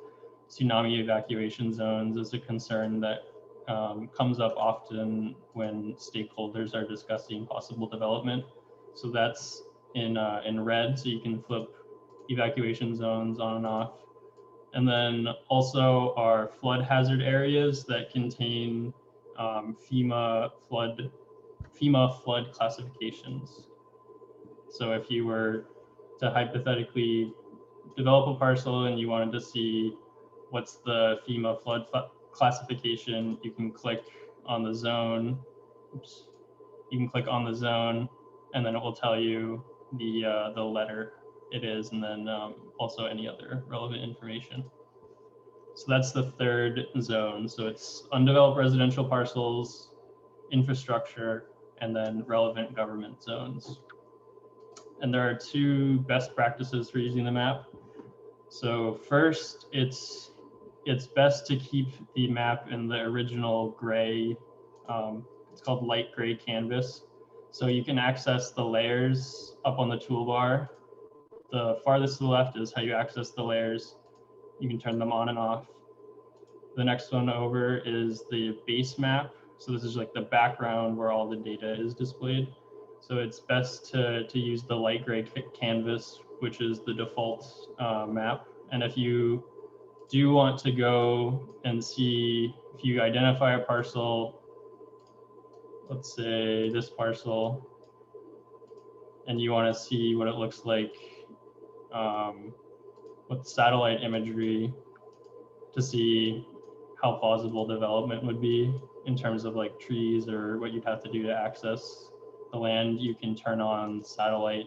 tsunami evacuation zones as a concern that comes up often when stakeholders are discussing possible development. So that's in red, so you can flip evacuation zones on and off. And then also our flood hazard areas that contain FEMA flood classifications. So if you were to hypothetically develop a parcel and you wanted to see what's the FEMA flood classification, you can click on the zone. Oops. You can click on the zone, and then it will tell you the letter it is, and then also any other relevant information. So that's the third zone. So it's undeveloped residential parcels, infrastructure, and then relevant government zones. And there are 2 best practices for using the map. So first, it's best to keep the map in the original gray, it's called light gray canvas. So you can access the layers up on the toolbar. The farthest to the left is how you access the layers. You can turn them on and off. The next one over is the base map. So this is like the background where all the data is displayed. So it's best to use the light gray canvas, which is the default map. And if you do want to go and see, if you identify a parcel, let's say this parcel, and you want to see what it looks like with satellite imagery to see how plausible development would be in terms of like trees or what you'd have to do to access the land, you can turn on satellite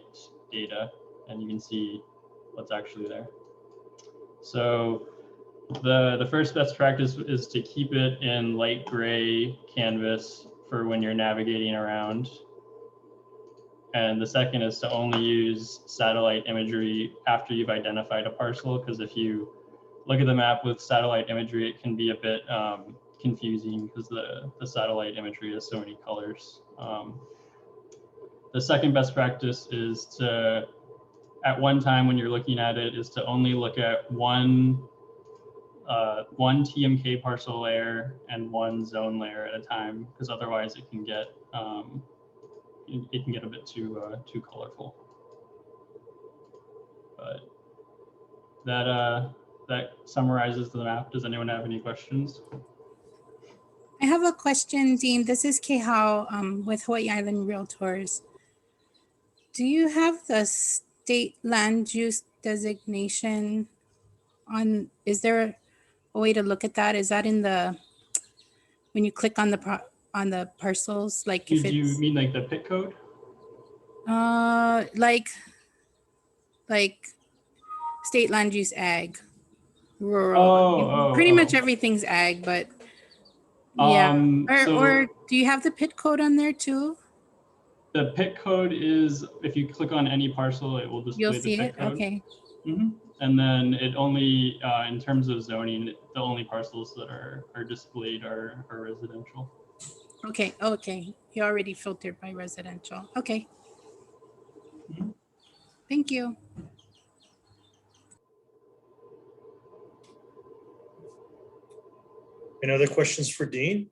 data and you can see what's actually there. So the first best practice is to keep it in light gray canvas for when you're navigating around. And the second is to only use satellite imagery after you've identified a parcel, because if you look at the map with satellite imagery, it can be a bit confusing because the satellite imagery has so many colors. The second best practice is to, at one time when you're looking at it, is to only look at one TMK parcel layer and one zone layer at a time, because otherwise it can get a bit too colorful. But that summarizes the map. Does anyone have any questions? I have a question, Dean. This is Kehao with Hawaiʻi Island Realtors. Do you have the state land use designation on? Is there a way to look at that? Is that in the, when you click on the parcels? Like if Do you mean like the PIT code? Like state land use ag, rural. Pretty much everything's ag, but yeah. Or do you have the PIT code on there too? The PIT code is, if you click on any parcel, it will display You'll see the PIT it? code. Okay. Mm-hmm. And then it only, in terms of zoning, the only parcels that are displayed are residential. Okay, okay. You already filtered by residential. Okay. Mm-hmm. Thank you. Any other questions for Dean?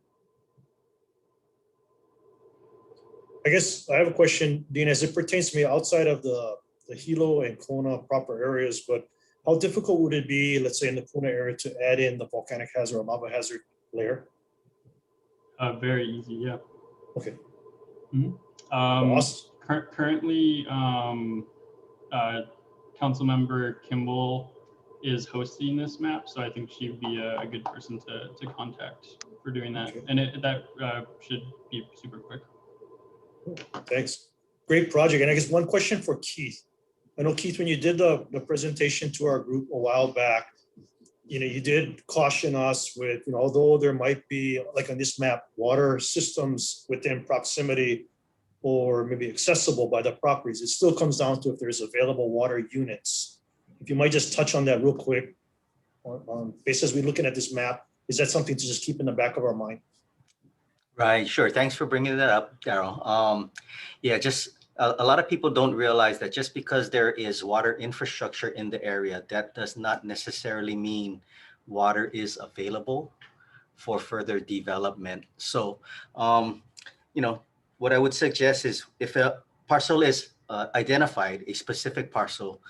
I guess I have a question, Dean, as it pertains to me outside of the Hilo and Kona proper areas, but how difficult would it be, let's say in the Kona area, to add in the volcanic hazard or lava hazard layer? Very easy, yeah. Okay. Mm-hmm. Currently, Councilmember Kimball is hosting this map, so I think she'd be a good person to contact for doing that. Okay. And that should be super quick. Thanks. Great project. And I guess one question for Keith. I know, Keith, when you did the presentation to our group a while back, you did caution us with, although there might be, like on this map, water systems within proximity or maybe accessible by the properties. It still comes down to if there's available water units. If you might just touch on that real quick, based as we're looking at this map, is that something to just keep in the back of our mind? Right, sure. Thanks for bringing that up, Daryl. Yeah, just a lot of people don't realize that just because there is water infrastructure in the area, that does not necessarily mean water is available for further development. So, you know, what I would suggest is if a parcel is identified, a specific parcel,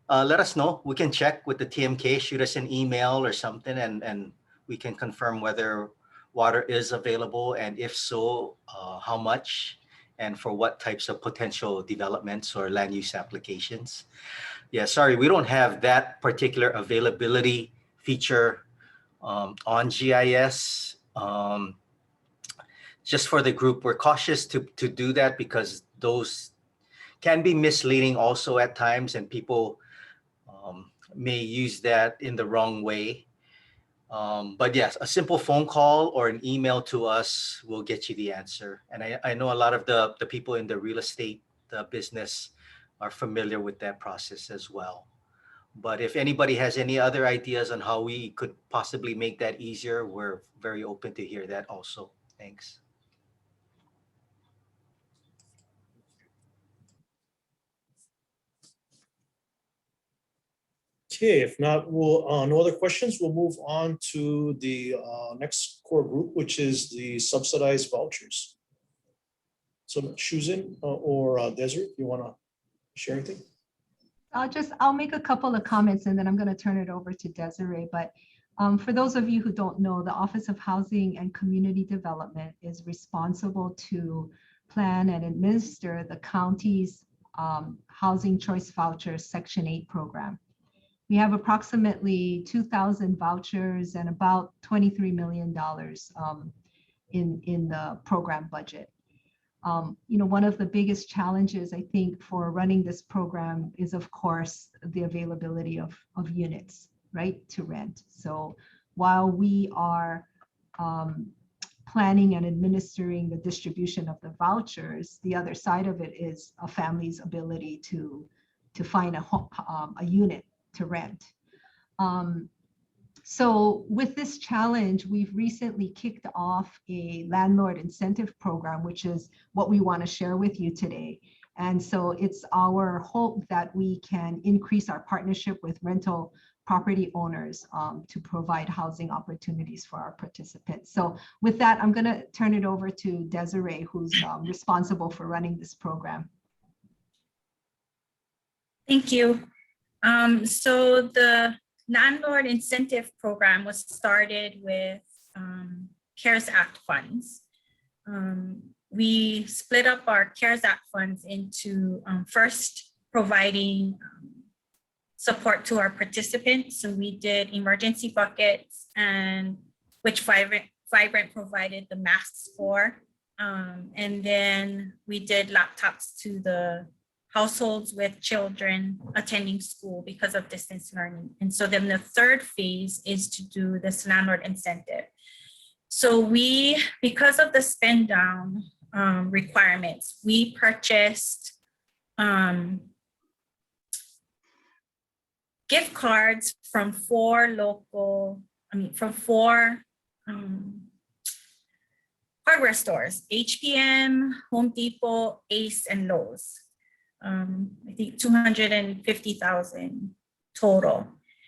let us know. We can check with the TMK, shoot us an email or something, and we can confirm whether water is available, and if so, how much, and for what types of potential developments or land use applications. Yeah, sorry, we don't have that particular availability feature on GIS. Just for the group, we're cautious to do that because those can be misleading also at times, and people may use that in the wrong way. But yes, a simple phone call or an email to us will get you the answer. And I know a lot of the people in the real estate business are familiar with that process as well. But if anybody has any other ideas on how we could possibly make that easier, we're very open to hear that also. Thanks. Okay, if not, we'll, no other questions, we'll move on to the next core group, which is the subsidized vouchers. So Susan or Desiree, you want to share anything? I'll make a couple of comments and then I'm going to turn it over to Desiree. But for those of you who don't know, the Office of Housing and Community Development is responsible to plan and administer the county's Housing Choice Vouchers Section 8 program. We have approximately 2,000 vouchers and about $23 million in the program budget. You know, one of the biggest challenges, I think, for running this program is, of course, the availability of units, right, to rent. So while we are planning and administering the distribution of the vouchers, the other side of it is a family's ability to find a unit to rent. So with this challenge, we've recently kicked off a landlord incentive program, which is what we want to share with you today. And so it's our hope that we can increase our partnership with rental property owners to provide housing opportunities for our participants. So with that, I'm going to turn it over to Desiree, who's responsible for running this program. Thank you. So the Landlord Incentive Program was started with CARES Act funds. We split up our CARES Act funds into first providing support to our participants. So we did emergency buckets, and which Vibrant provided the masks for. And then we did laptops to the households with children attending school because of distance learning. And so then the third phase is to do this landlord incentive. So we, because of the spend down requirements, we purchased gift cards from four hardware stores: HPM, Home Depot, Ace, and Lowe's. I think 250,000 total.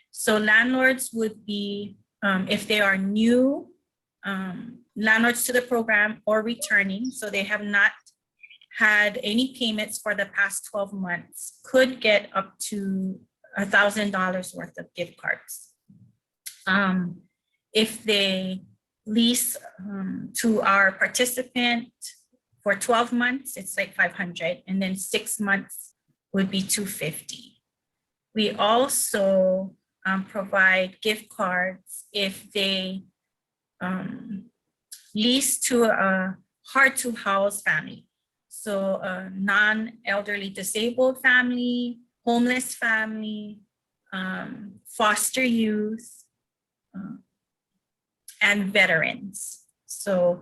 So landlords would be, if they are new landlords to the program or returning, so they have not had any payments for the past 12 months, could get up to $1,000 worth of gift cards. If they lease to our participant for 12 months, it's like 500, and then 6 months would be 250. We also provide gift cards if they lease to a hard-to-house family. So a non-elderly disabled family, homeless family, foster youth, and veterans. So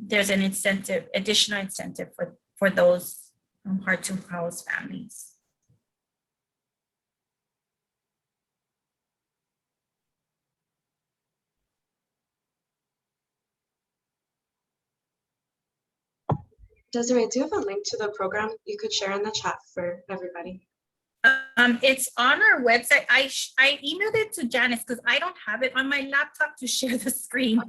there's an incentive, additional incentive for those hard to house families. Desiree, do you have a link to the program you could share in the chat for everybody? It's on our website. I emailed it to Janice because I don't have it on my laptop to share the screen.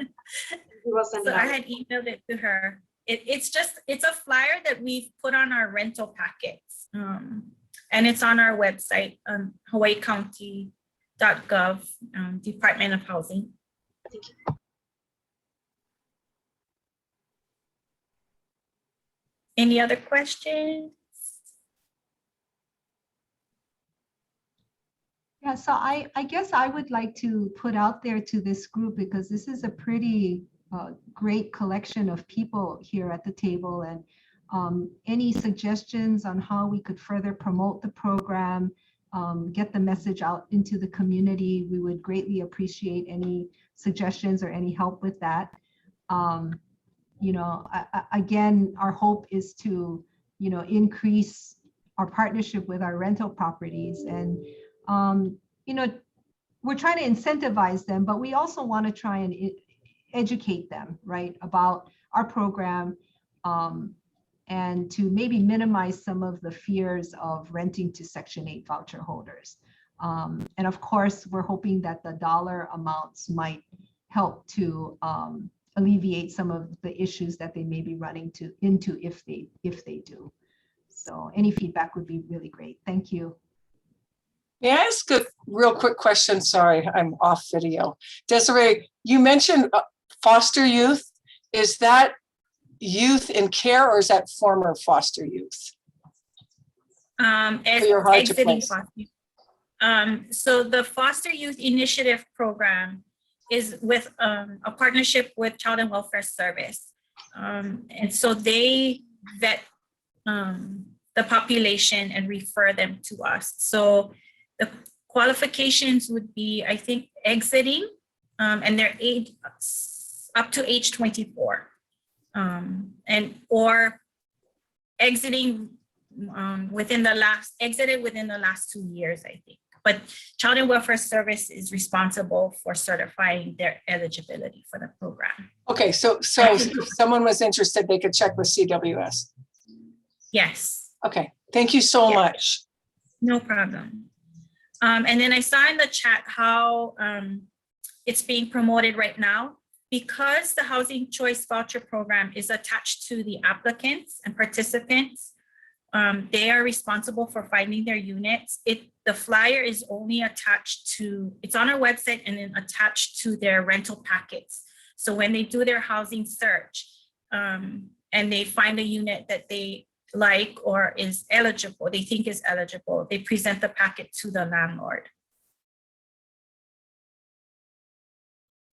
So I had emailed it to her. It's a flyer that we've put on our rental packets. And it's on our website, hawaiicounty.gov, Department of Housing. Thank you. Any other questions? Yeah, so I guess I would like to put out there to this group, because this is a pretty great collection of people here at the table, and any suggestions on how we could further promote the program, get the message out into the community, we would greatly appreciate any suggestions or any help with that. You know, again, our hope is to, you know, increase our partnership with our rental properties, and you know, we're trying to incentivize them, but we also want to try and educate them, right, about our program, and to maybe minimize some of the fears of renting to Section 8 voucher holders. And of course, we're hoping that the dollar amounts might help to alleviate some of the issues that they may be running into if they do. So any feedback would be really great. Thank you. May I ask a real quick question? Sorry, I'm off video. Desiree, you mentioned foster youth. Is that youth in care, or is that former foster youth? Exiting foster youth. So the Foster Youth Initiative Program is with a partnership with Child and Welfare Service. And so they vet the population and refer them to us. So the qualifications would be, I think, exiting, and their age up to age 24, and or exiting within the last 2 years, I think. But Child and Welfare Service is responsible for certifying their eligibility for the program. Okay, so if someone was interested, they could check with CWS. Yes. Okay, thank you so much. No problem. And then I saw in the chat how it's being promoted right now. Because the Housing Choice Voucher Program is attached to the applicants and participants, they are responsible for finding their units. The flyer is only attached to, it's on our website and then attached to their rental packets. So when they do their housing search and they find a unit that they like or is eligible, they think is eligible, they present the packet to the landlord.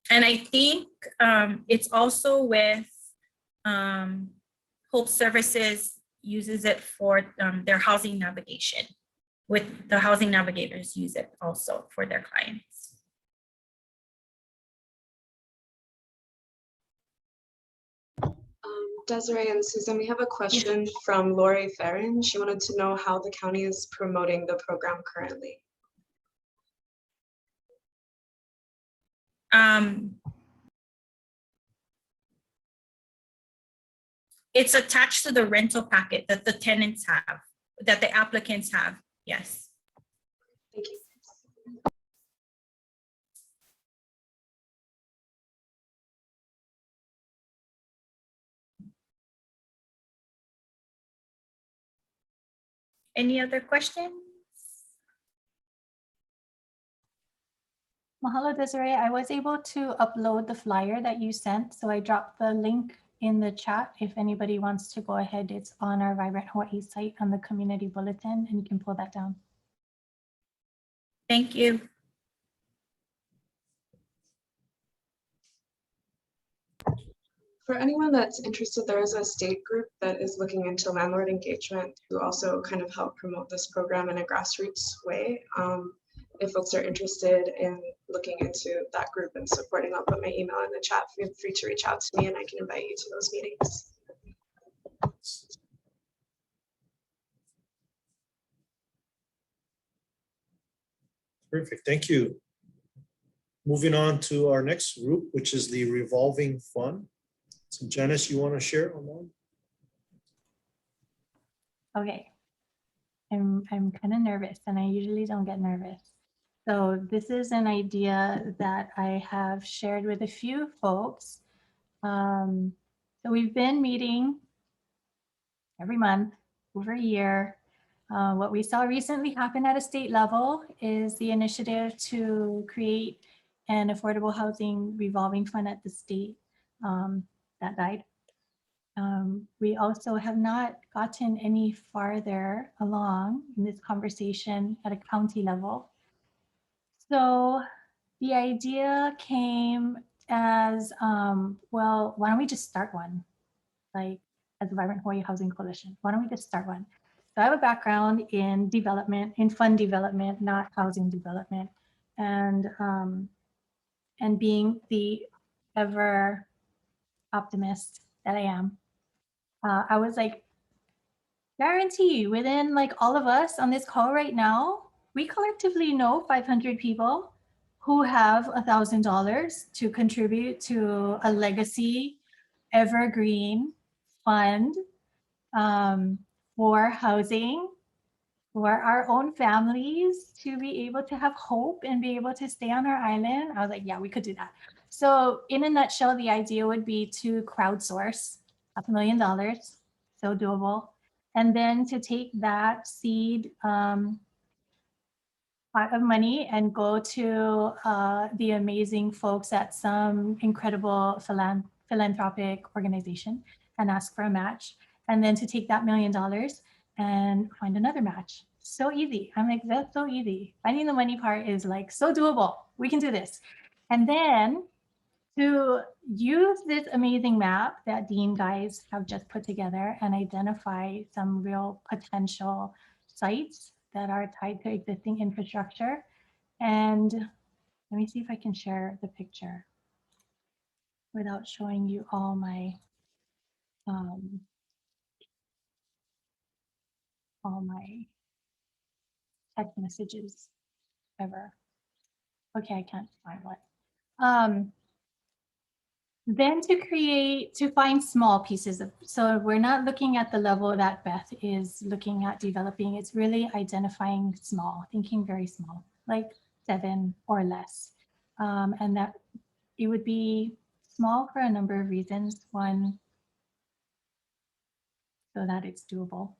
And I think it's also with Hope Services uses it for their housing navigation. With the housing navigators use it also for their clients. Desiree and Susan, we have a question from Lori Farron. She wanted to know how the county is promoting the program currently. It's attached to the rental packet that the tenants have, that the applicants have. Yes. Thank you. Any other questions? Mahalo, Desiree. I was able to upload the flyer that you sent, so I dropped the link in the chat. If anybody wants to go ahead, it's on our Vibrant Hawaii site on the community bulletin, and you can pull that down. Thank you. For anyone that's interested, there is a state group that is looking into landlord engagement to also kind of help promote this program in a grassroots way. If folks are interested in looking into that group and supporting, I'll put my email in the chat. Feel free to reach out to me and I can invite you to those meetings. Perfect, thank you. Moving on to our next group, which is the Revolving Fund. So Janice, you want to share on that? Okay. I'm kind of nervous, and I usually don't get nervous. So this is an idea that I have shared with a few folks. So we've been meeting every month over a year. What we saw recently happen at a state level is the initiative to create an affordable housing revolving fund at the state that died. We also have not gotten any farther along in this conversation at a county level. So the idea came as, well, why don't we just start one? Like, as a Vibrant Hawaii Housing Coalition, why don't we just start one? So I have a background in development, in fund development, not housing development. And being the ever optimist that I am, I was like, guarantee within like all of us on this call right now, we collectively know 500 people who have $1,000 to contribute to a legacy evergreen fund for housing for our own families to be able to have hope and be able to stay on our island. I was like, yeah, we could do that. So in a nutshell, the idea would be to crowdsource $500,000, so doable. And then to take that seed pot of money and go to the amazing folks at some incredible philanthropic organization and ask for a match. And then to take that $1 million and find another match. So easy. I'm like, that's so easy. Finding the money part is like so doable. We can do this. And then to use this amazing map that Dean guys have just put together and identify some real potential sites that are tied to existing infrastructure. And let me see if I can share the picture without showing you all my text messages ever. Okay, I can't find one. Then to find small pieces of, so we're not looking at the level that Beth is looking at developing. It's really identifying small, thinking very small, like 7 or less. And that it would be small for a number of reasons. 1, so that it's doable.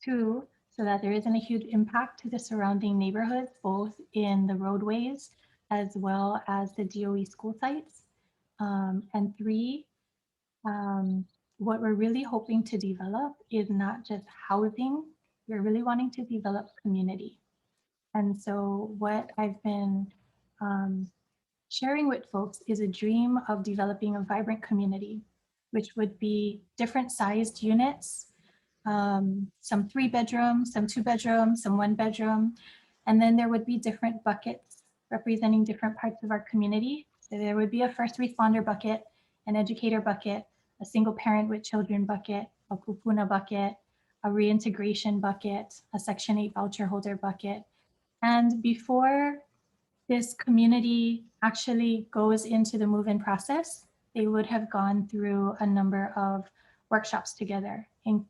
2, so that there isn't a huge impact to the surrounding neighborhoods, both in the roadways as well as the DOE school sites. And 3, what we're really hoping to develop is not just housing, we're really wanting to develop community. And so what I've been sharing with folks is a dream of developing a vibrant community, which would be different sized units, some 3-bedroom, some 2-bedroom, some 1-bedroom. And then there would be different buckets representing different parts of our community. So there would be a first responder bucket, an educator bucket, a single parent with children bucket, a kupuna bucket, a reintegration bucket, a Section 8 voucher holder bucket. And before this community actually goes into the move-in process, they would have gone through a number of workshops together. And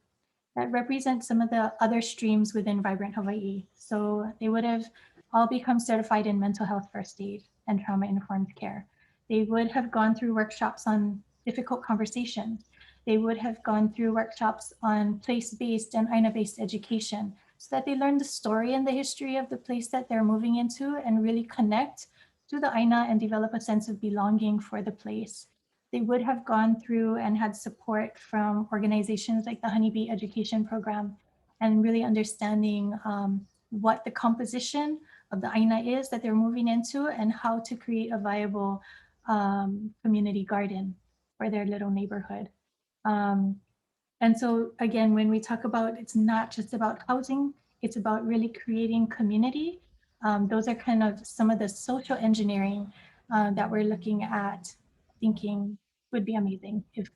that represents some of the other streams within Vibrant Hawaii. So they would have all become certified in mental health first aid and trauma-informed care. They would have gone through workshops on difficult conversations. They would have gone through workshops on place-based and Aina-based education so that they learn the story and the history of the place that they're moving into and really connect to the Aina and develop a sense of belonging for the place. They would have gone through and had support from organizations like the Honeybee Education Program and really understanding what the composition of the Aina is that they're moving into and how to create a viable community garden for their little neighborhood. And so again, when we talk about, it's not just about housing, it's about really creating community. Those are kind of some of the social engineering that we're looking at, thinking would be amazing if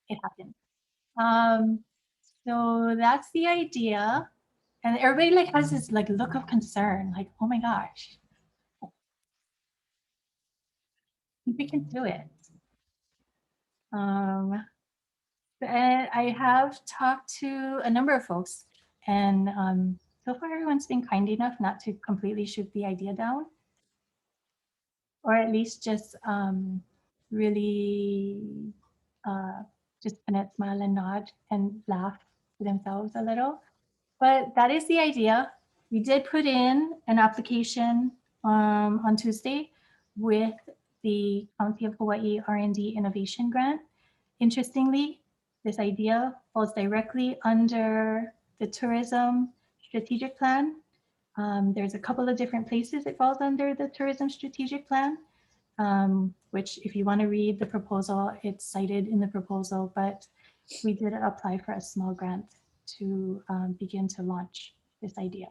it happened. So that's the idea. And everybody like has this like look of concern, like, oh my gosh, think we can do it. And I have talked to a number of folks, and so far everyone's been kind enough not to completely shoot the idea down, or at least just really just kind of smile and nod and laugh to themselves a little. But that is the idea. We did put in an application on Tuesday with the County of Hawaii R&D Innovation Grant. Interestingly, this idea falls directly under the tourism strategic plan. There's a couple of different places it falls under the tourism strategic plan, which if you want to read the proposal, it's cited in the proposal, but we did apply for a small grant to begin to launch this idea.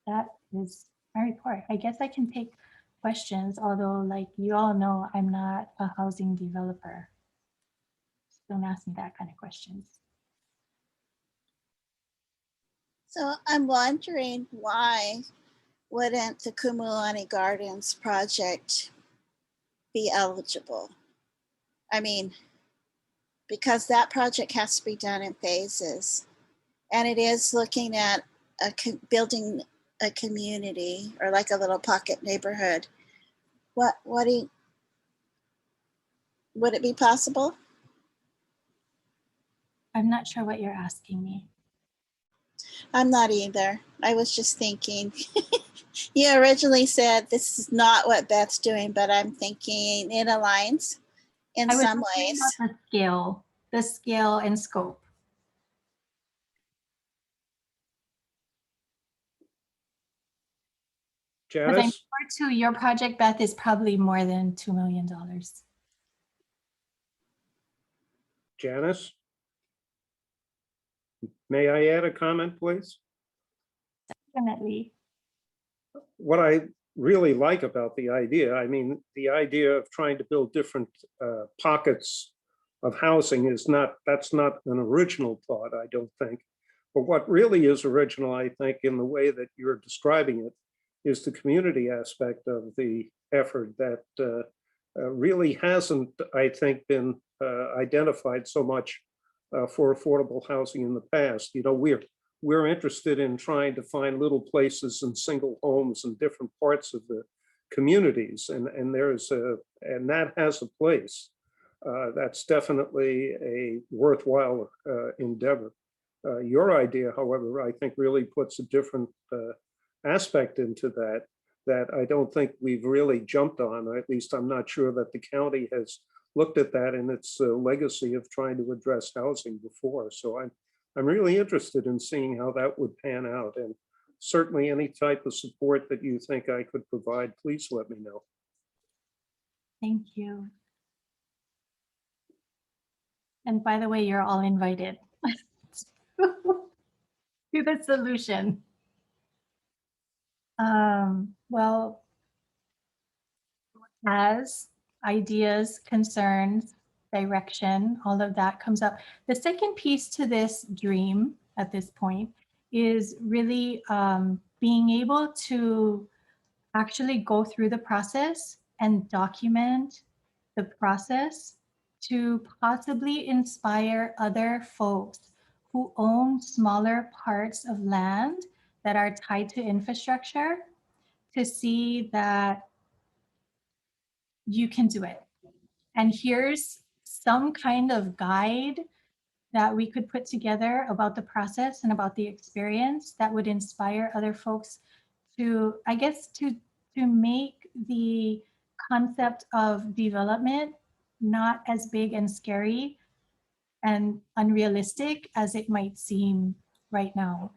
That is my report. I guess I can take questions, although like you all know, I'm not a housing developer. Don't ask me that kind of questions. So I'm wondering, why wouldn't the Kumulani Gardens project be eligible? I mean, because that project has to be done in phases, and it is looking at building a community or like a little pocket neighborhood. Would it be possible? I'm not sure what you're asking me. I'm not either. I was just thinking, you originally said this is not what Beth's doing, but I'm thinking it aligns in some ways. The scale and scope. Because I'm Janice, sure too, your project, Beth, is probably more than $2 million. Janice? May I add a comment, please? Definitely. What I really like about the idea, I mean, the idea of trying to build different pockets of housing that's not an original thought, I don't think. But what really is original, I think, in the way that you're describing it, is the community aspect of the effort that really hasn't, I think, been identified so much for affordable housing in the past. You know, we're interested in trying to find little places and single homes in different parts of the communities, and that has a place. That's definitely a worthwhile endeavor. Your idea, however, I think really puts a different aspect into that I don't think we've really jumped on, or at least I'm not sure that the county has looked at that in its legacy of trying to address housing before. So I'm really interested in seeing how that would pan out, and certainly any type of support that you think I could provide, please let me know. Thank you. And by the way, you're all invited to the solution. Well, as ideas, concerns, direction, all of that comes up. The second piece to this dream at this point is really being able to actually go through the process and document the process to possibly inspire other folks who own smaller parts of land that are tied to infrastructure to see that you can do it. And here's some kind of guide that we could put together about the process and about the experience that would inspire other folks to, I guess, to make the concept of development not as big and scary and unrealistic as it might seem right now.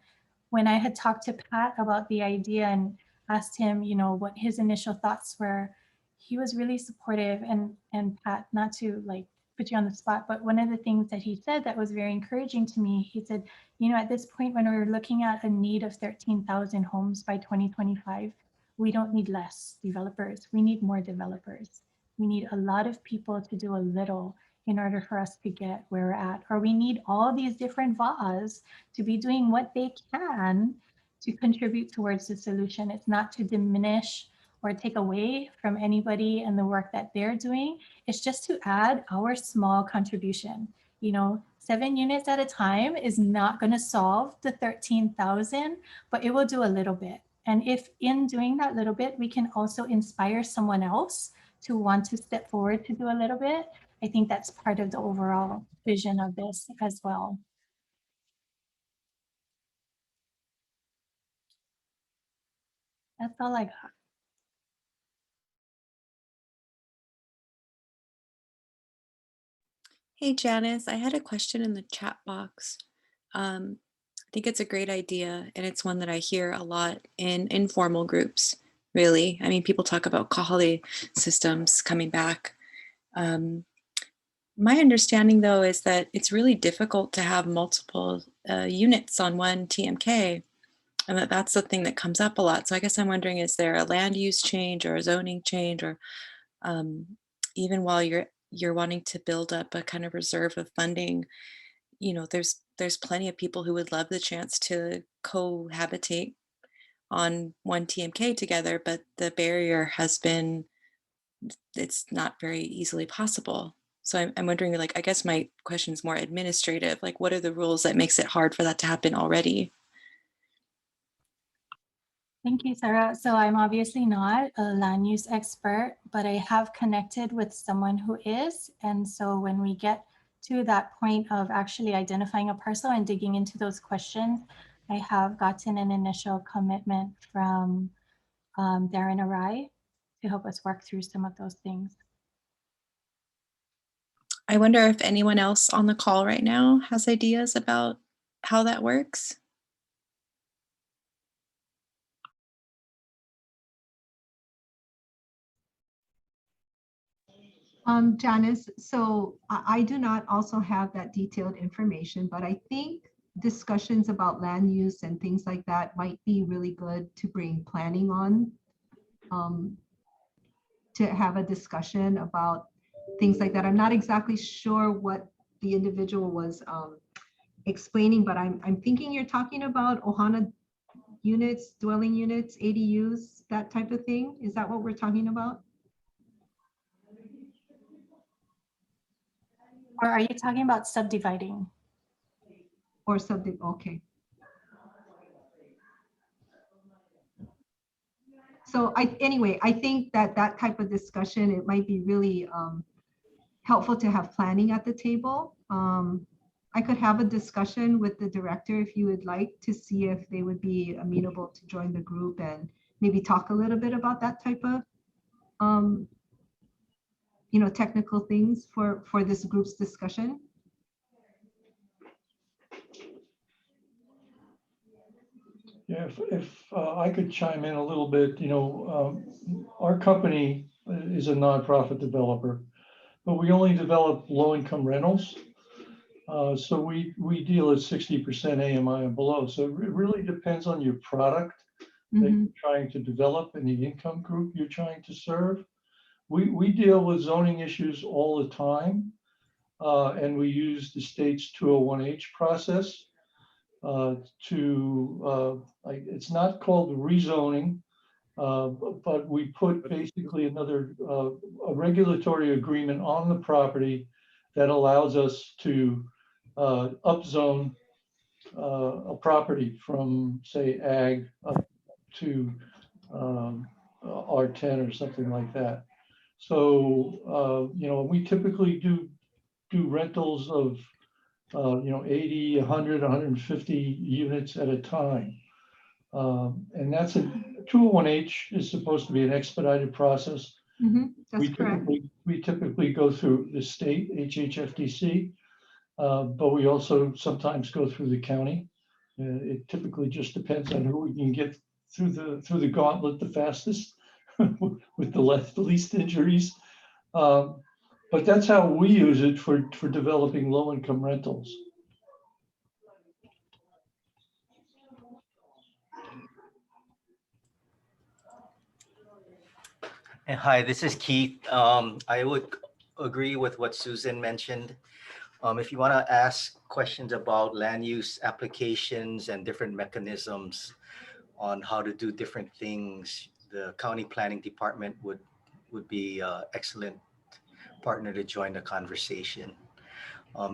When I had talked to Pat about the idea and asked him, you know, what his initial thoughts were, he was really supportive. And Pat, not to like put you on the spot, but one of the things that he said that was very encouraging to me, he said, you know, at this point, when we're looking at a need of 13,000 homes by 2025, we don't need less developers. We need more developers. We need a lot of people to do a little in order for us to get where we're at, or we need all these different VAs to be doing what they can to contribute towards the solution. It's not to diminish or take away from anybody and the work that they're doing. It's just to add our small contribution. You know, 7 units at a time is not going to solve the 13,000, but it will do a little bit. And if in doing that little bit, we can also inspire someone else to want to step forward to do a little bit, I think that's part of the overall vision of this as well. That's all I got. Hey, Janice, I had a question in the chat box. I think it's a great idea, and it's one that I hear a lot in informal groups, really. I mean, people talk about kahale systems coming back. My understanding, though, is that it's really difficult to have multiple units on one TMK, and that's the thing that comes up a lot. So I guess I'm wondering, is there a land use change or a zoning change, or even while you're wanting to build up a kind of reserve of funding, you know, there's plenty of people who would love the chance to cohabitate on one TMK together, but the barrier has been, it's not very easily possible. So I'm wondering, like, I guess my question is more administrative, like what are the rules that makes it hard for that to happen already? Thank you, Sarah. So I'm obviously not a land use expert, but I have connected with someone who is. And so when we get to that point of actually identifying a parcel and digging into those questions, I have gotten an initial commitment from Darren Arai to help us work through some of those things. I wonder if anyone else on the call right now has ideas about how that works. Janice, so I do not also have that detailed information, but I think discussions about land use and things like that might be really good to bring planning on, to have a discussion about things like that. I'm not exactly sure what the individual was explaining, but I'm thinking you're talking about Ohana units, dwelling units, ADUs, that type of thing. Is that what we're talking about? Or are you talking about subdividing? Or something, okay. So anyway, I think that type of discussion, it might be really helpful to have planning at the table. I could have a discussion with the director if you would like, to see if they would be amenable to join the group and maybe talk a little bit about that type of you know, technical things for this group's discussion. Yeah, if I could chime in a little bit, you know, our company is a nonprofit developer, but we only develop low-income rentals. So we deal at 60% AMI and below. So it really depends on your product that you're trying to develop and the income group you're trying to serve. We deal with zoning issues all the time, and we use the state's 201H process it's not called rezoning, but we put basically a regulatory agreement on the property that allows us to upzone a property from, say, ag up to R10 or something like that. So, you know, we typically do rentals of, you know, 80, 100, 150 units at a time. And that's a 201H is supposed to be an expedited process. That's correct. We typically go through the state, HHFDC, but we also sometimes go through the county. It typically just depends on who we can get through the gauntlet the fastest with the least injuries. But that's how we use it for developing low-income rentals. Hi, this is Keith. I would agree with what Susan mentioned. If you want to ask questions about land use applications and different mechanisms on how to do different things, the county planning department would be excellent partner to join the conversation.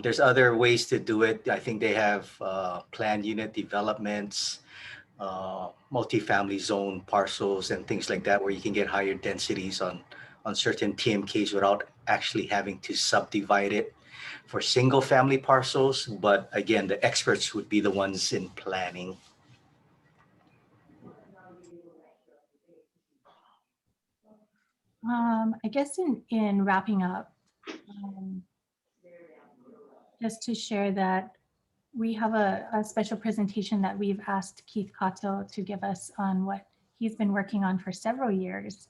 There's other ways to do it. I think they have planned unit developments, multifamily zone parcels and things like that, where you can get higher densities on certain TMKs without actually having to subdivide it for single family parcels. But again, the experts would be the ones in planning. I guess in wrapping up, just to share that we have a special presentation that we've asked Keith Kato to give us on what he's been working on for several years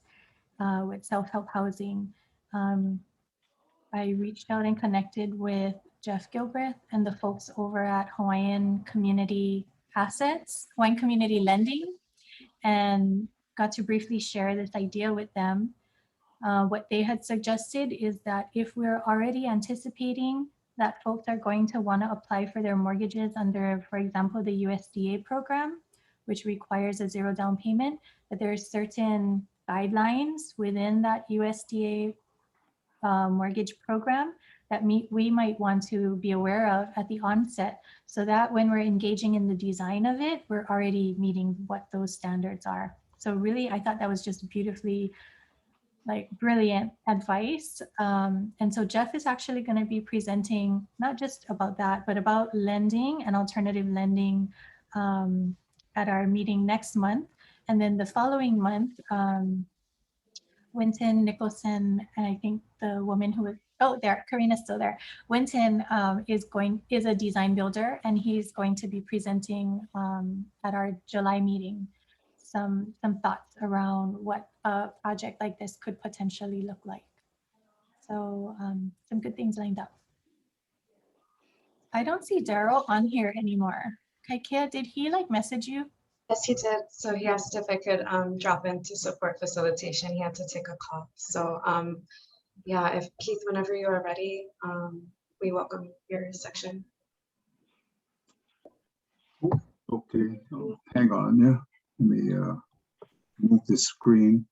with self-help housing. I reached out and connected with Jeff Gilbreth and the folks over at Hawaiian Community Lending, and got to briefly share this idea with them. What they had suggested is that if we're already anticipating that folks are going to want to apply for their mortgages under, for example, the USDA program, which requires a zero down payment, that there are certain guidelines within that USDA mortgage program that we might want to be aware of at the onset, so that when we're engaging in the design of it, we're already meeting what those standards are. So really, I thought that was just beautifully, like, brilliant advice. And so Jeff is actually going to be presenting not just about that, but about lending and alternative lending at our meeting next month. And then the following month, Winton Nicholson, and I think the woman who was, oh, there, Karina's still there. Winton is a design builder, and he's going to be presenting at our July meeting some thoughts around what a project like this could potentially look like. So some good things lined up. I don't see Daryl on here anymore. Kaikea, did he like message you? Yes, he did. So he asked if I could drop in to support facilitation. He had to take a call. So yeah, if Keith, whenever you are ready, we welcome your section. Okay, hang on, yeah. Let me move the screen.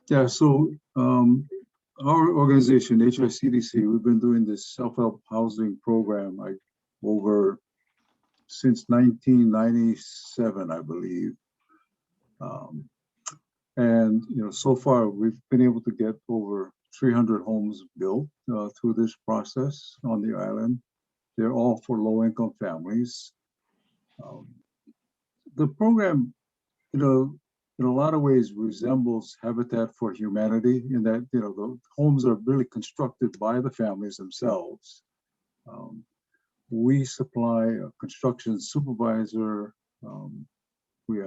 Yeah, so our organization, HICDC, we've been doing this self-help housing program like since 1997, I believe. And so far we've been able to get over 300 homes built through this process on the island. They're all for low-income families. The program, in a lot of ways resembles Habitat for Humanity in that, the homes are really constructed by the families themselves. We supply a construction supervisor. We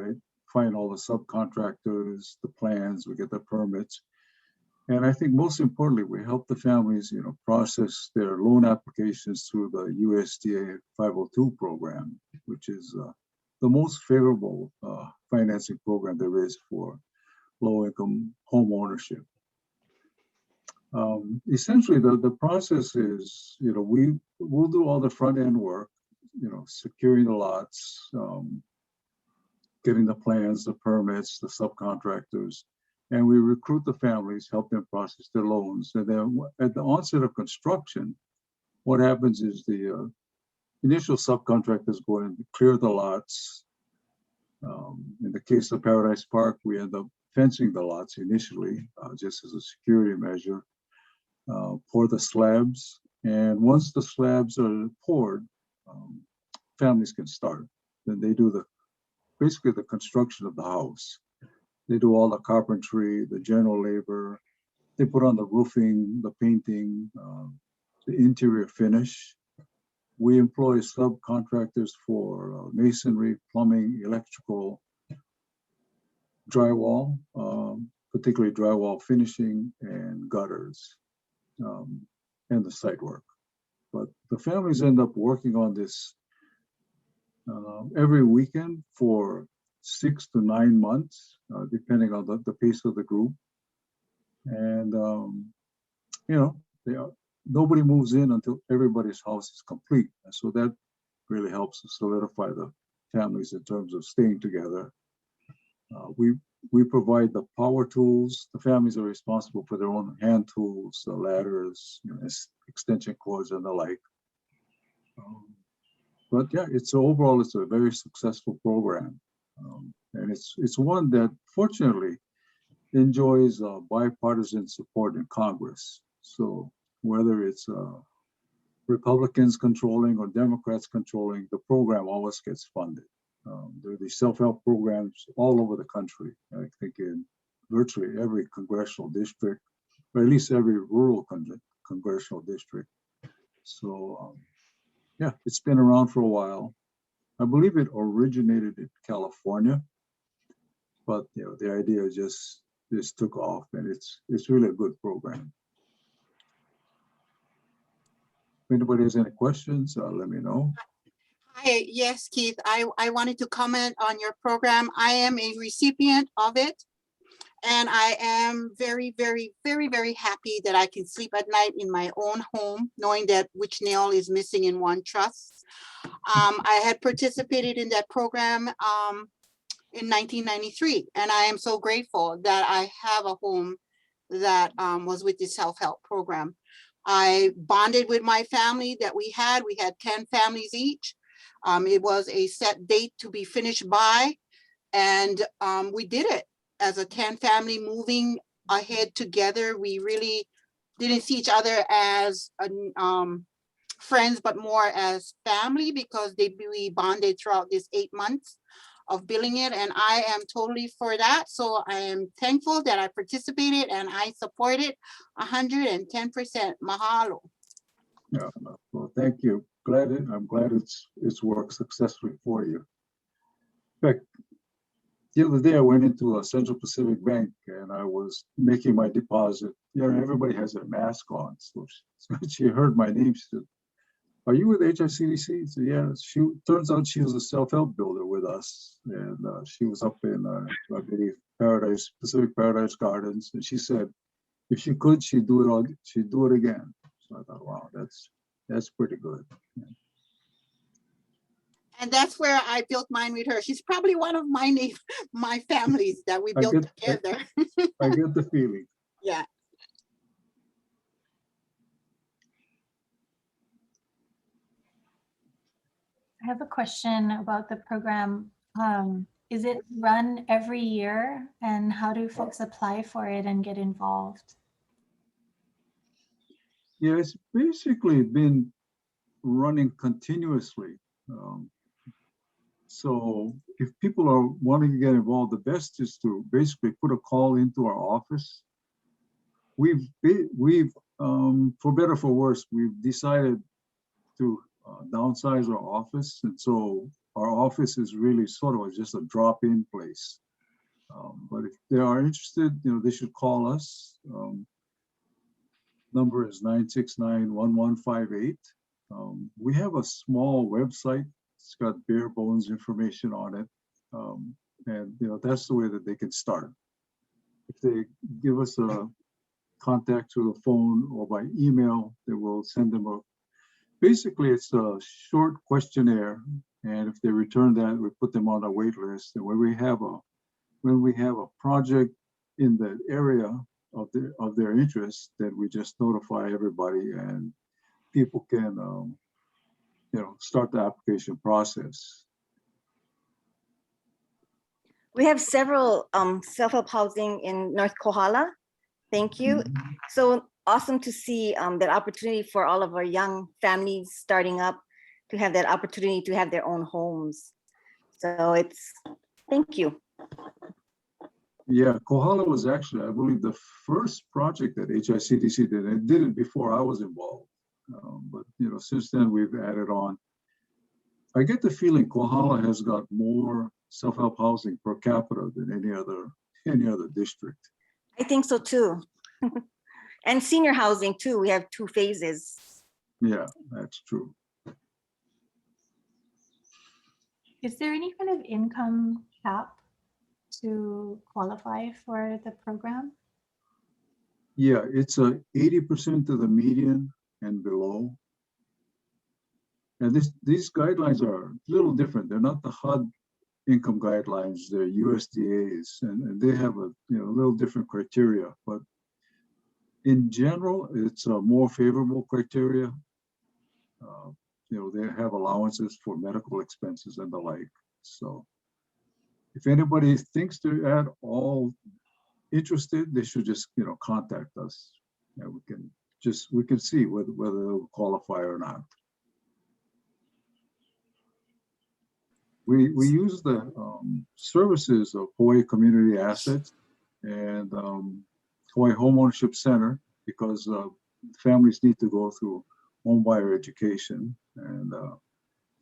find all the subcontractors, the plans, we get the permits. And I think most importantly, we help the families, process their loan applications through the USDA 502 program, which is the most favorable financing program there is for low-income home ownership. Essentially, the process is, we'll do all the front-end work, securing the lots, getting the plans, the permits, the subcontractors, and we recruit the families, help them process their loans. And then at the onset of construction, what happens is the initial subcontractors go in and clear the lots. In the case of Paradise Park, we end up fencing the lots initially, just as a security measure, pour the slabs. And once the slabs are poured, families can start. Then they do basically the construction of the house. They do all the carpentry, the general labor. They put on the roofing, the painting, the interior finish. We employ subcontractors for masonry, plumbing, electrical, drywall, particularly drywall finishing and gutters, and the site work. But the families end up working on this every weekend for 6 to 9 months, depending on the pace of the group. And, nobody moves in until everybody's house is complete. And so that really helps to solidify families in terms of staying together. We provide the power tools. The families are responsible for their own hand tools, the ladders, extension cords, and the like. But yeah, overall it's a very successful program, and it's one that fortunately enjoys bipartisan support in Congress. So whether it's Republicans controlling or Democrats controlling, the program always gets funded. There are these self-help programs all over the country. I think in virtually every congressional district, or at least every rural congressional district. So yeah, it's been around for a while. I believe it originated in California, but the idea just took off, and it's really a good program. If anybody has any questions, let me know. Hi, yes, Keith, I wanted to comment on your program. I am a recipient of it, and I am very, very, very, very happy that I can sleep at night in my own home, knowing that which nail is missing in one truss. I had participated in that program in 1993, and I am so grateful that I have a home that was with the self-help program. I bonded with my family that we had 10 families each. It was a set date to be finished by, and we did it as a 10 family moving ahead together. We really didn't see each other as friends, but more as family, because we bonded throughout this 8 months of building it, and I am totally for that. So I am thankful that I participated, and I support it 110%. Mahalo. Yeah, well, thank you. I'm glad it's worked successfully for you. In fact, the other day I went into a Central Pacific Bank and I was making my deposit. Everybody has their mask on, so she heard my name. She said, "Are you with HICDC?" I said, "Yeah." Turns out she was a self-help builder with us, and she was up in I believe Pacific Paradise Gardens, and she said if she could, she'd do it again. So I thought, wow, that's pretty good. Yeah. And that's where I built mine with her. She's probably one of my families that we built together. I get the feeling. Yeah. I have a question about the program. Is it run every year, and how do folks apply for it and get involved? Yeah, it's basically been running continuously. So if people are wanting to get involved, the best is to basically put a call into our office. We've for better or for worse, we've decided to downsize our office, and so our office is really sort of just a drop-in place. But if they are interested, they should call us. Number is 969-1158. We have a small website. It's got bare bones information on it. And that's the way that they can start. If they give us a contact through the phone or by email, they will send them basically it's a short questionnaire. And if they return that, we put them on a wait list. And when we have a project in the area of their interest, then we just notify everybody, and people can start the application process. We have several self-help housing in North Kohala. Thank you. So awesome to see that opportunity for all of our young families starting up to have that opportunity to have their own homes. So thank you. Yeah, Kohala was actually, I believe, the first project that HICDC did. It did it before I was involved. But since then we've added on. I get the feeling Kohala has got more self-help housing per capita than any other district. I think so too. And senior housing too. We have 2 phases. Yeah, that's true. Is there any kind of income cap to qualify for the program? Yeah, it's 80% of the median and below. And these guidelines are a little different. They're not the HUD income guidelines, they're USDA's, and they have a little different criteria. But in general, it's a more favorable criteria. They have allowances for medical expenses and the like. So if anybody thinks they're at all interested, they should just contact us, and we can see whether they'll qualify or not. We use the services of Hawaii Community Assets and Hawaii Homeownership Center because families need to go through home buyer education and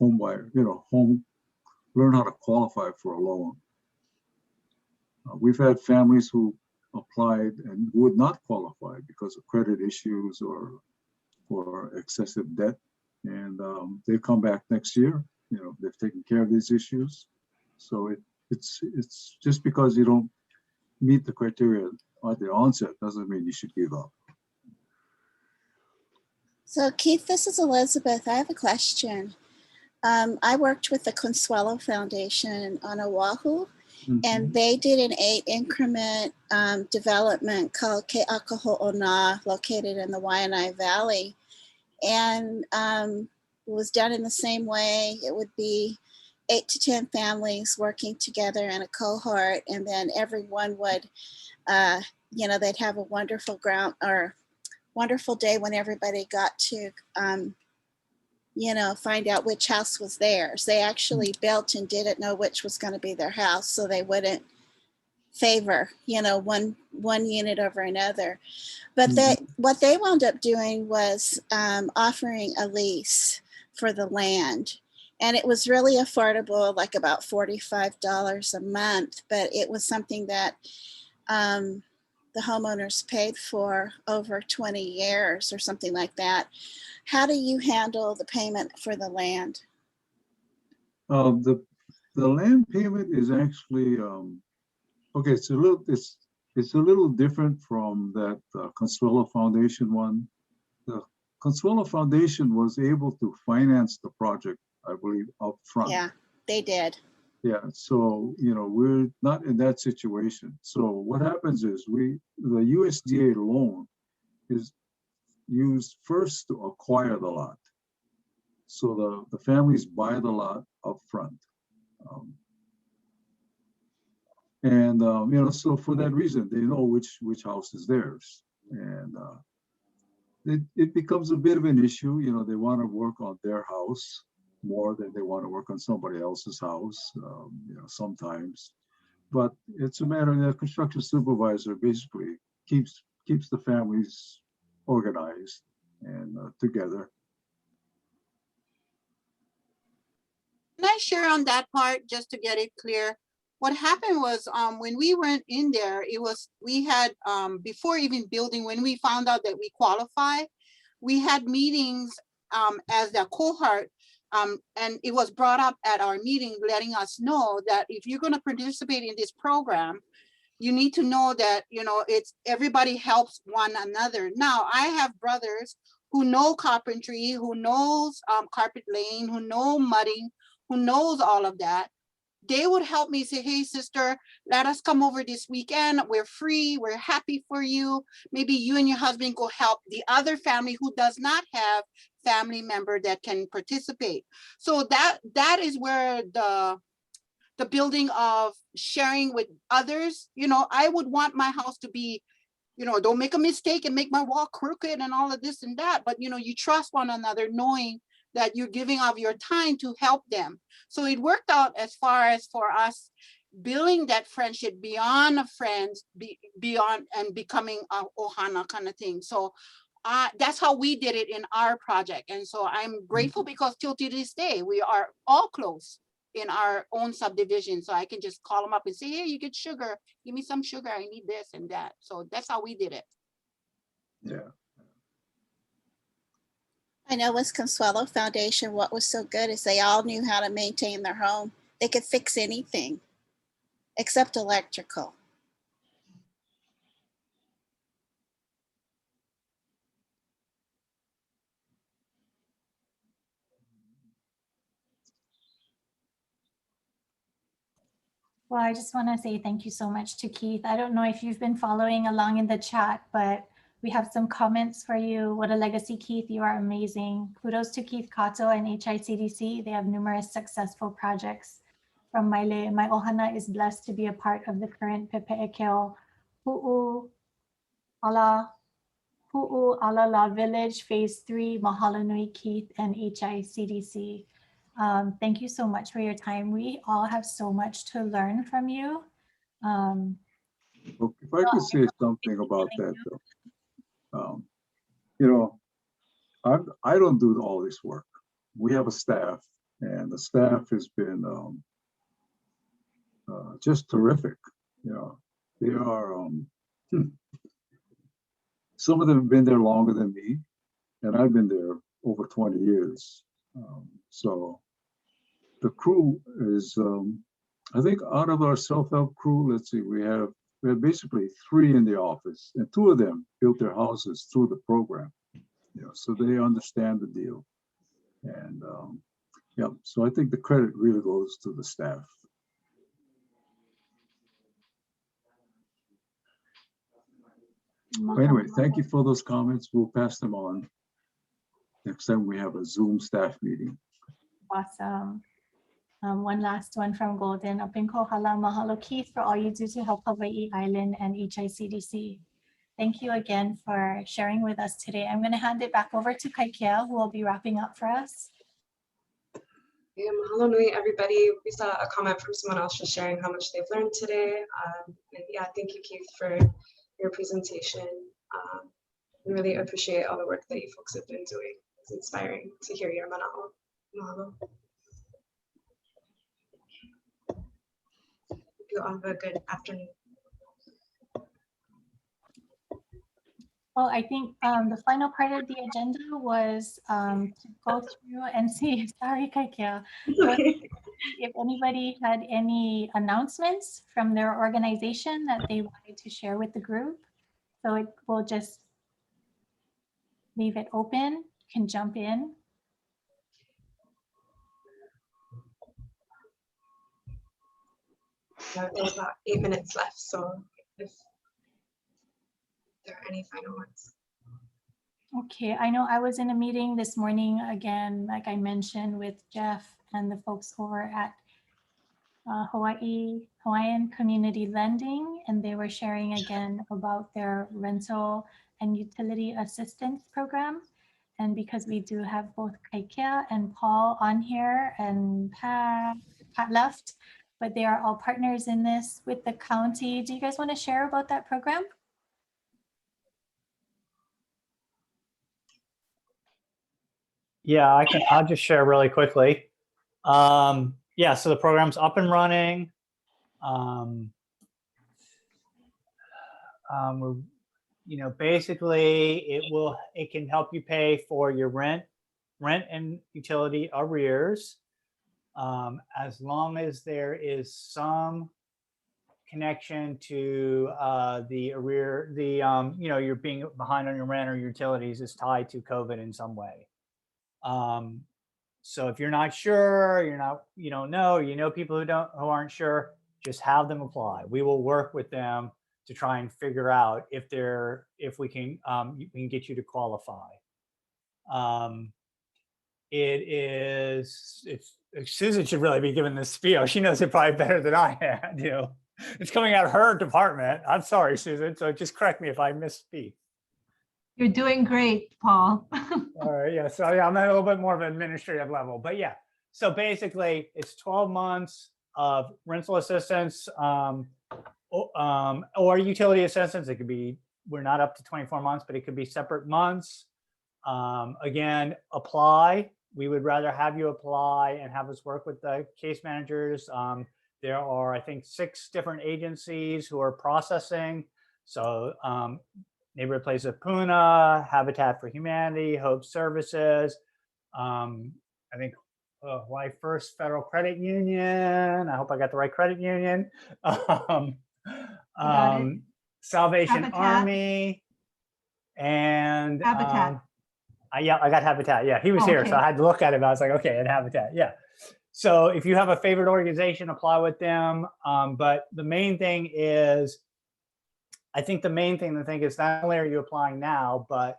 learn how to qualify for a loan. We've had families who applied and would not qualify because of credit issues or excessive debt, and they come back next year. They've taken care of these issues. So it's just because you don't meet the criteria at the onset doesn't mean you should give up. So Keith, this is Elizabeth. I have a question. I worked with the Consuelo Foundation on Oahu, and they did an 8-increment development called Ke'akaho'ona, located in the Waianae Valley. And it was done in the same way. It would be 8 to 10 families working together in a cohort, and then everyone would, they'd have a wonderful wonderful day when everybody got to, find out which house was theirs. They actually built and didn't know which was going to be their house, so they wouldn't favor, one unit over another. But what they wound up doing was offering a lease for the land. And it was really affordable, like about $45 a month, but it was something that the homeowners paid for over 20 years or something like that. How do you handle the payment for the land? The land payment is actually okay. It's a little different from that Consuelo Foundation one. The Consuelo Foundation was able to finance the project, I believe, up front. Yeah, they did. Yeah, so we're not in that situation. So what happens is the USDA loan is used first to acquire the lot. So the families buy the lot up front. So for that reason, they know which house is theirs. And it becomes a bit of an issue. They want to work on their house more than they want to work on somebody else's house, sometimes. But it's a matter that the construction supervisor basically keeps the families organized and together. Can I share on that part just to get it clear? What happened was when we went in there, we had before even building, when we found out that we qualify, we had meetings as the cohort, and it was brought up at our meeting, letting us know that if you're going to participate in this program, you need to know that it's everybody helps one another. Now I have brothers who know carpentry, who knows carpet laying, who know mudding, who knows all of that. They would help me say, hey, sister, let us come over this weekend. We're free. We're happy for you. Maybe you and your husband go help the other family who does not have family member that can participate. So that is where the building of sharing with others, I would want my house to be, don't make a mistake and make my wall crooked and all of this and that. But, you trust one another knowing that you're giving of your time to help them. So it worked out as far as for us building that friendship beyond a friends, beyond and becoming a ohana kind of thing. So that's how we did it in our project. And so I'm grateful because till to this day, we are all close in our own subdivision. So I can just call them up and say, hey, you get sugar, give me some sugar, I need this and that. So that's how we did it. Yeah. I know with Consuelo Foundation, what was so good is they all knew how to maintain their home. They could fix anything except electrical. Well, I just want to say thank you so much to Keith. I don't know if you've been following along in the chat, but we have some comments for you. What a legacy, Keith. You are amazing. Kudos to Keith Kato and HICDC. They have numerous successful projects. From Maile, my ohana is blessed to be a part of the current Pepe'ekeo Pu'u Alala Village Phase 3, Mahalo Nui, Keith, and HICDC. Thank you so much for your time. We all have so much to learn from you. Well, if I could say something about that, though. You know, I don't do all this work. We have a staff, and the staff has been just terrific. You know, they are, some of them have been there longer than me, and I've been there over 20 years. So the crew is, I think out of our self-help crew, let's see, we have basically 3 in the office, and 2 of them built their houses through the program. You know, so they understand the deal. And yeah, so I think the credit really goes to the staff. Anyway, thank you for those comments. We'll pass them on next time we have a Zoom staff meeting. Awesome. One last one from Golden. Apinko hala mahalo, Keith, for all you do to help Hawaiʻi Island and HICDC. Thank you again for sharing with us today. I'm going to hand it back over to Kaikea, who will be wrapping up for us. Yeah, mahalo nui, everybody. We saw a comment from someone else just sharing how much they've learned today. And yeah, thank you, Keith, for your presentation. We really appreciate all the work that you folks have been doing. It's inspiring to hear your mana'o. Mahalo. You all have a good afternoon. Well, I think the final part of the agenda was to go through and see, sorry, Kaikea, if anybody had any announcements from their organization that they wanted to share with the group. So it will just leave it open, you can jump in. There's about 8 minutes left, so if there are any final ones. Okay, I know I was in a meeting this morning, again, like I mentioned, with Jeff and the folks over at Hawaiian Community Lending, and they were sharing again about their rental and utility assistance program. And because we do have both Kaikea and Paul on here, and Pat left, but they are all partners in this with the county. Do you guys want to share about that program? Yeah, I'll just share really quickly. Yeah, so the program's up and running. You know, basically it can help you pay for your rent and utility arrears, as long as there is some connection to the arrear, you know, you're being behind on your rent or utilities is tied to COVID in some way. So if you're not sure, you don't know, you know people who aren't sure, just have them apply. We will work with them to try and figure out if we can get you to qualify. Susan should really be giving this spiel. She knows it probably better than I do. It's coming out of her department. I'm sorry, Susan. So just correct me if I misspeak. You're doing great, Paul. All right, yeah, so yeah, I'm at a little bit more of an administrative level, but yeah. So basically it's 12 months of rental assistance or utility assistance. It could be, we're not up to 24 months, but it could be separate months. Again, apply. We would rather have you apply and have us work with the case managers. There are, I think, 6 different agencies who are processing. So Neighborhood Place of Puna, Habitat for Humanity, Hope Services, I think Hawaii First Federal Credit Union. I hope I got the right credit union. Salvation Habitat. Army, and Habitat. yeah, I got Habitat. Yeah, he was here, so Okay. I had to look at him. I was like, okay, and Habitat. Yeah. So if you have a favorite organization, apply with them. But the main thing is, I think the main thing to think is not only are you applying now, but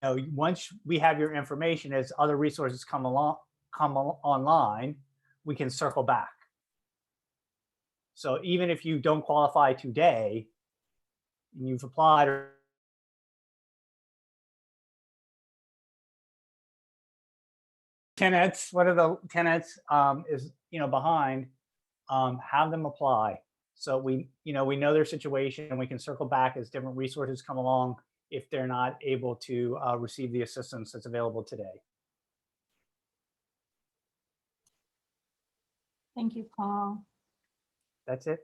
once we have your information, as other resources come online, we can circle back. So even if you don't qualify today, and you've applied, or tenants, what are the tenants is behind, have them apply. So we know their situation, and we can circle back as different resources come along if they're not able to receive the assistance that's available today. Thank you, Paul. That's it.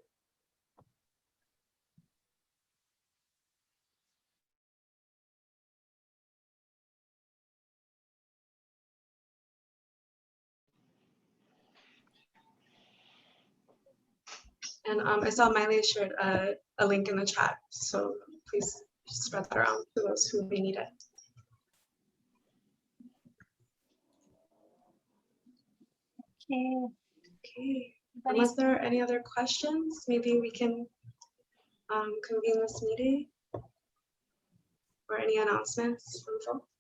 And I saw Miley shared a link in the chat, so please spread that around to those who may need it. Okay. Unless there are any other questions, maybe we can convene this meeting, or any announcements from folks.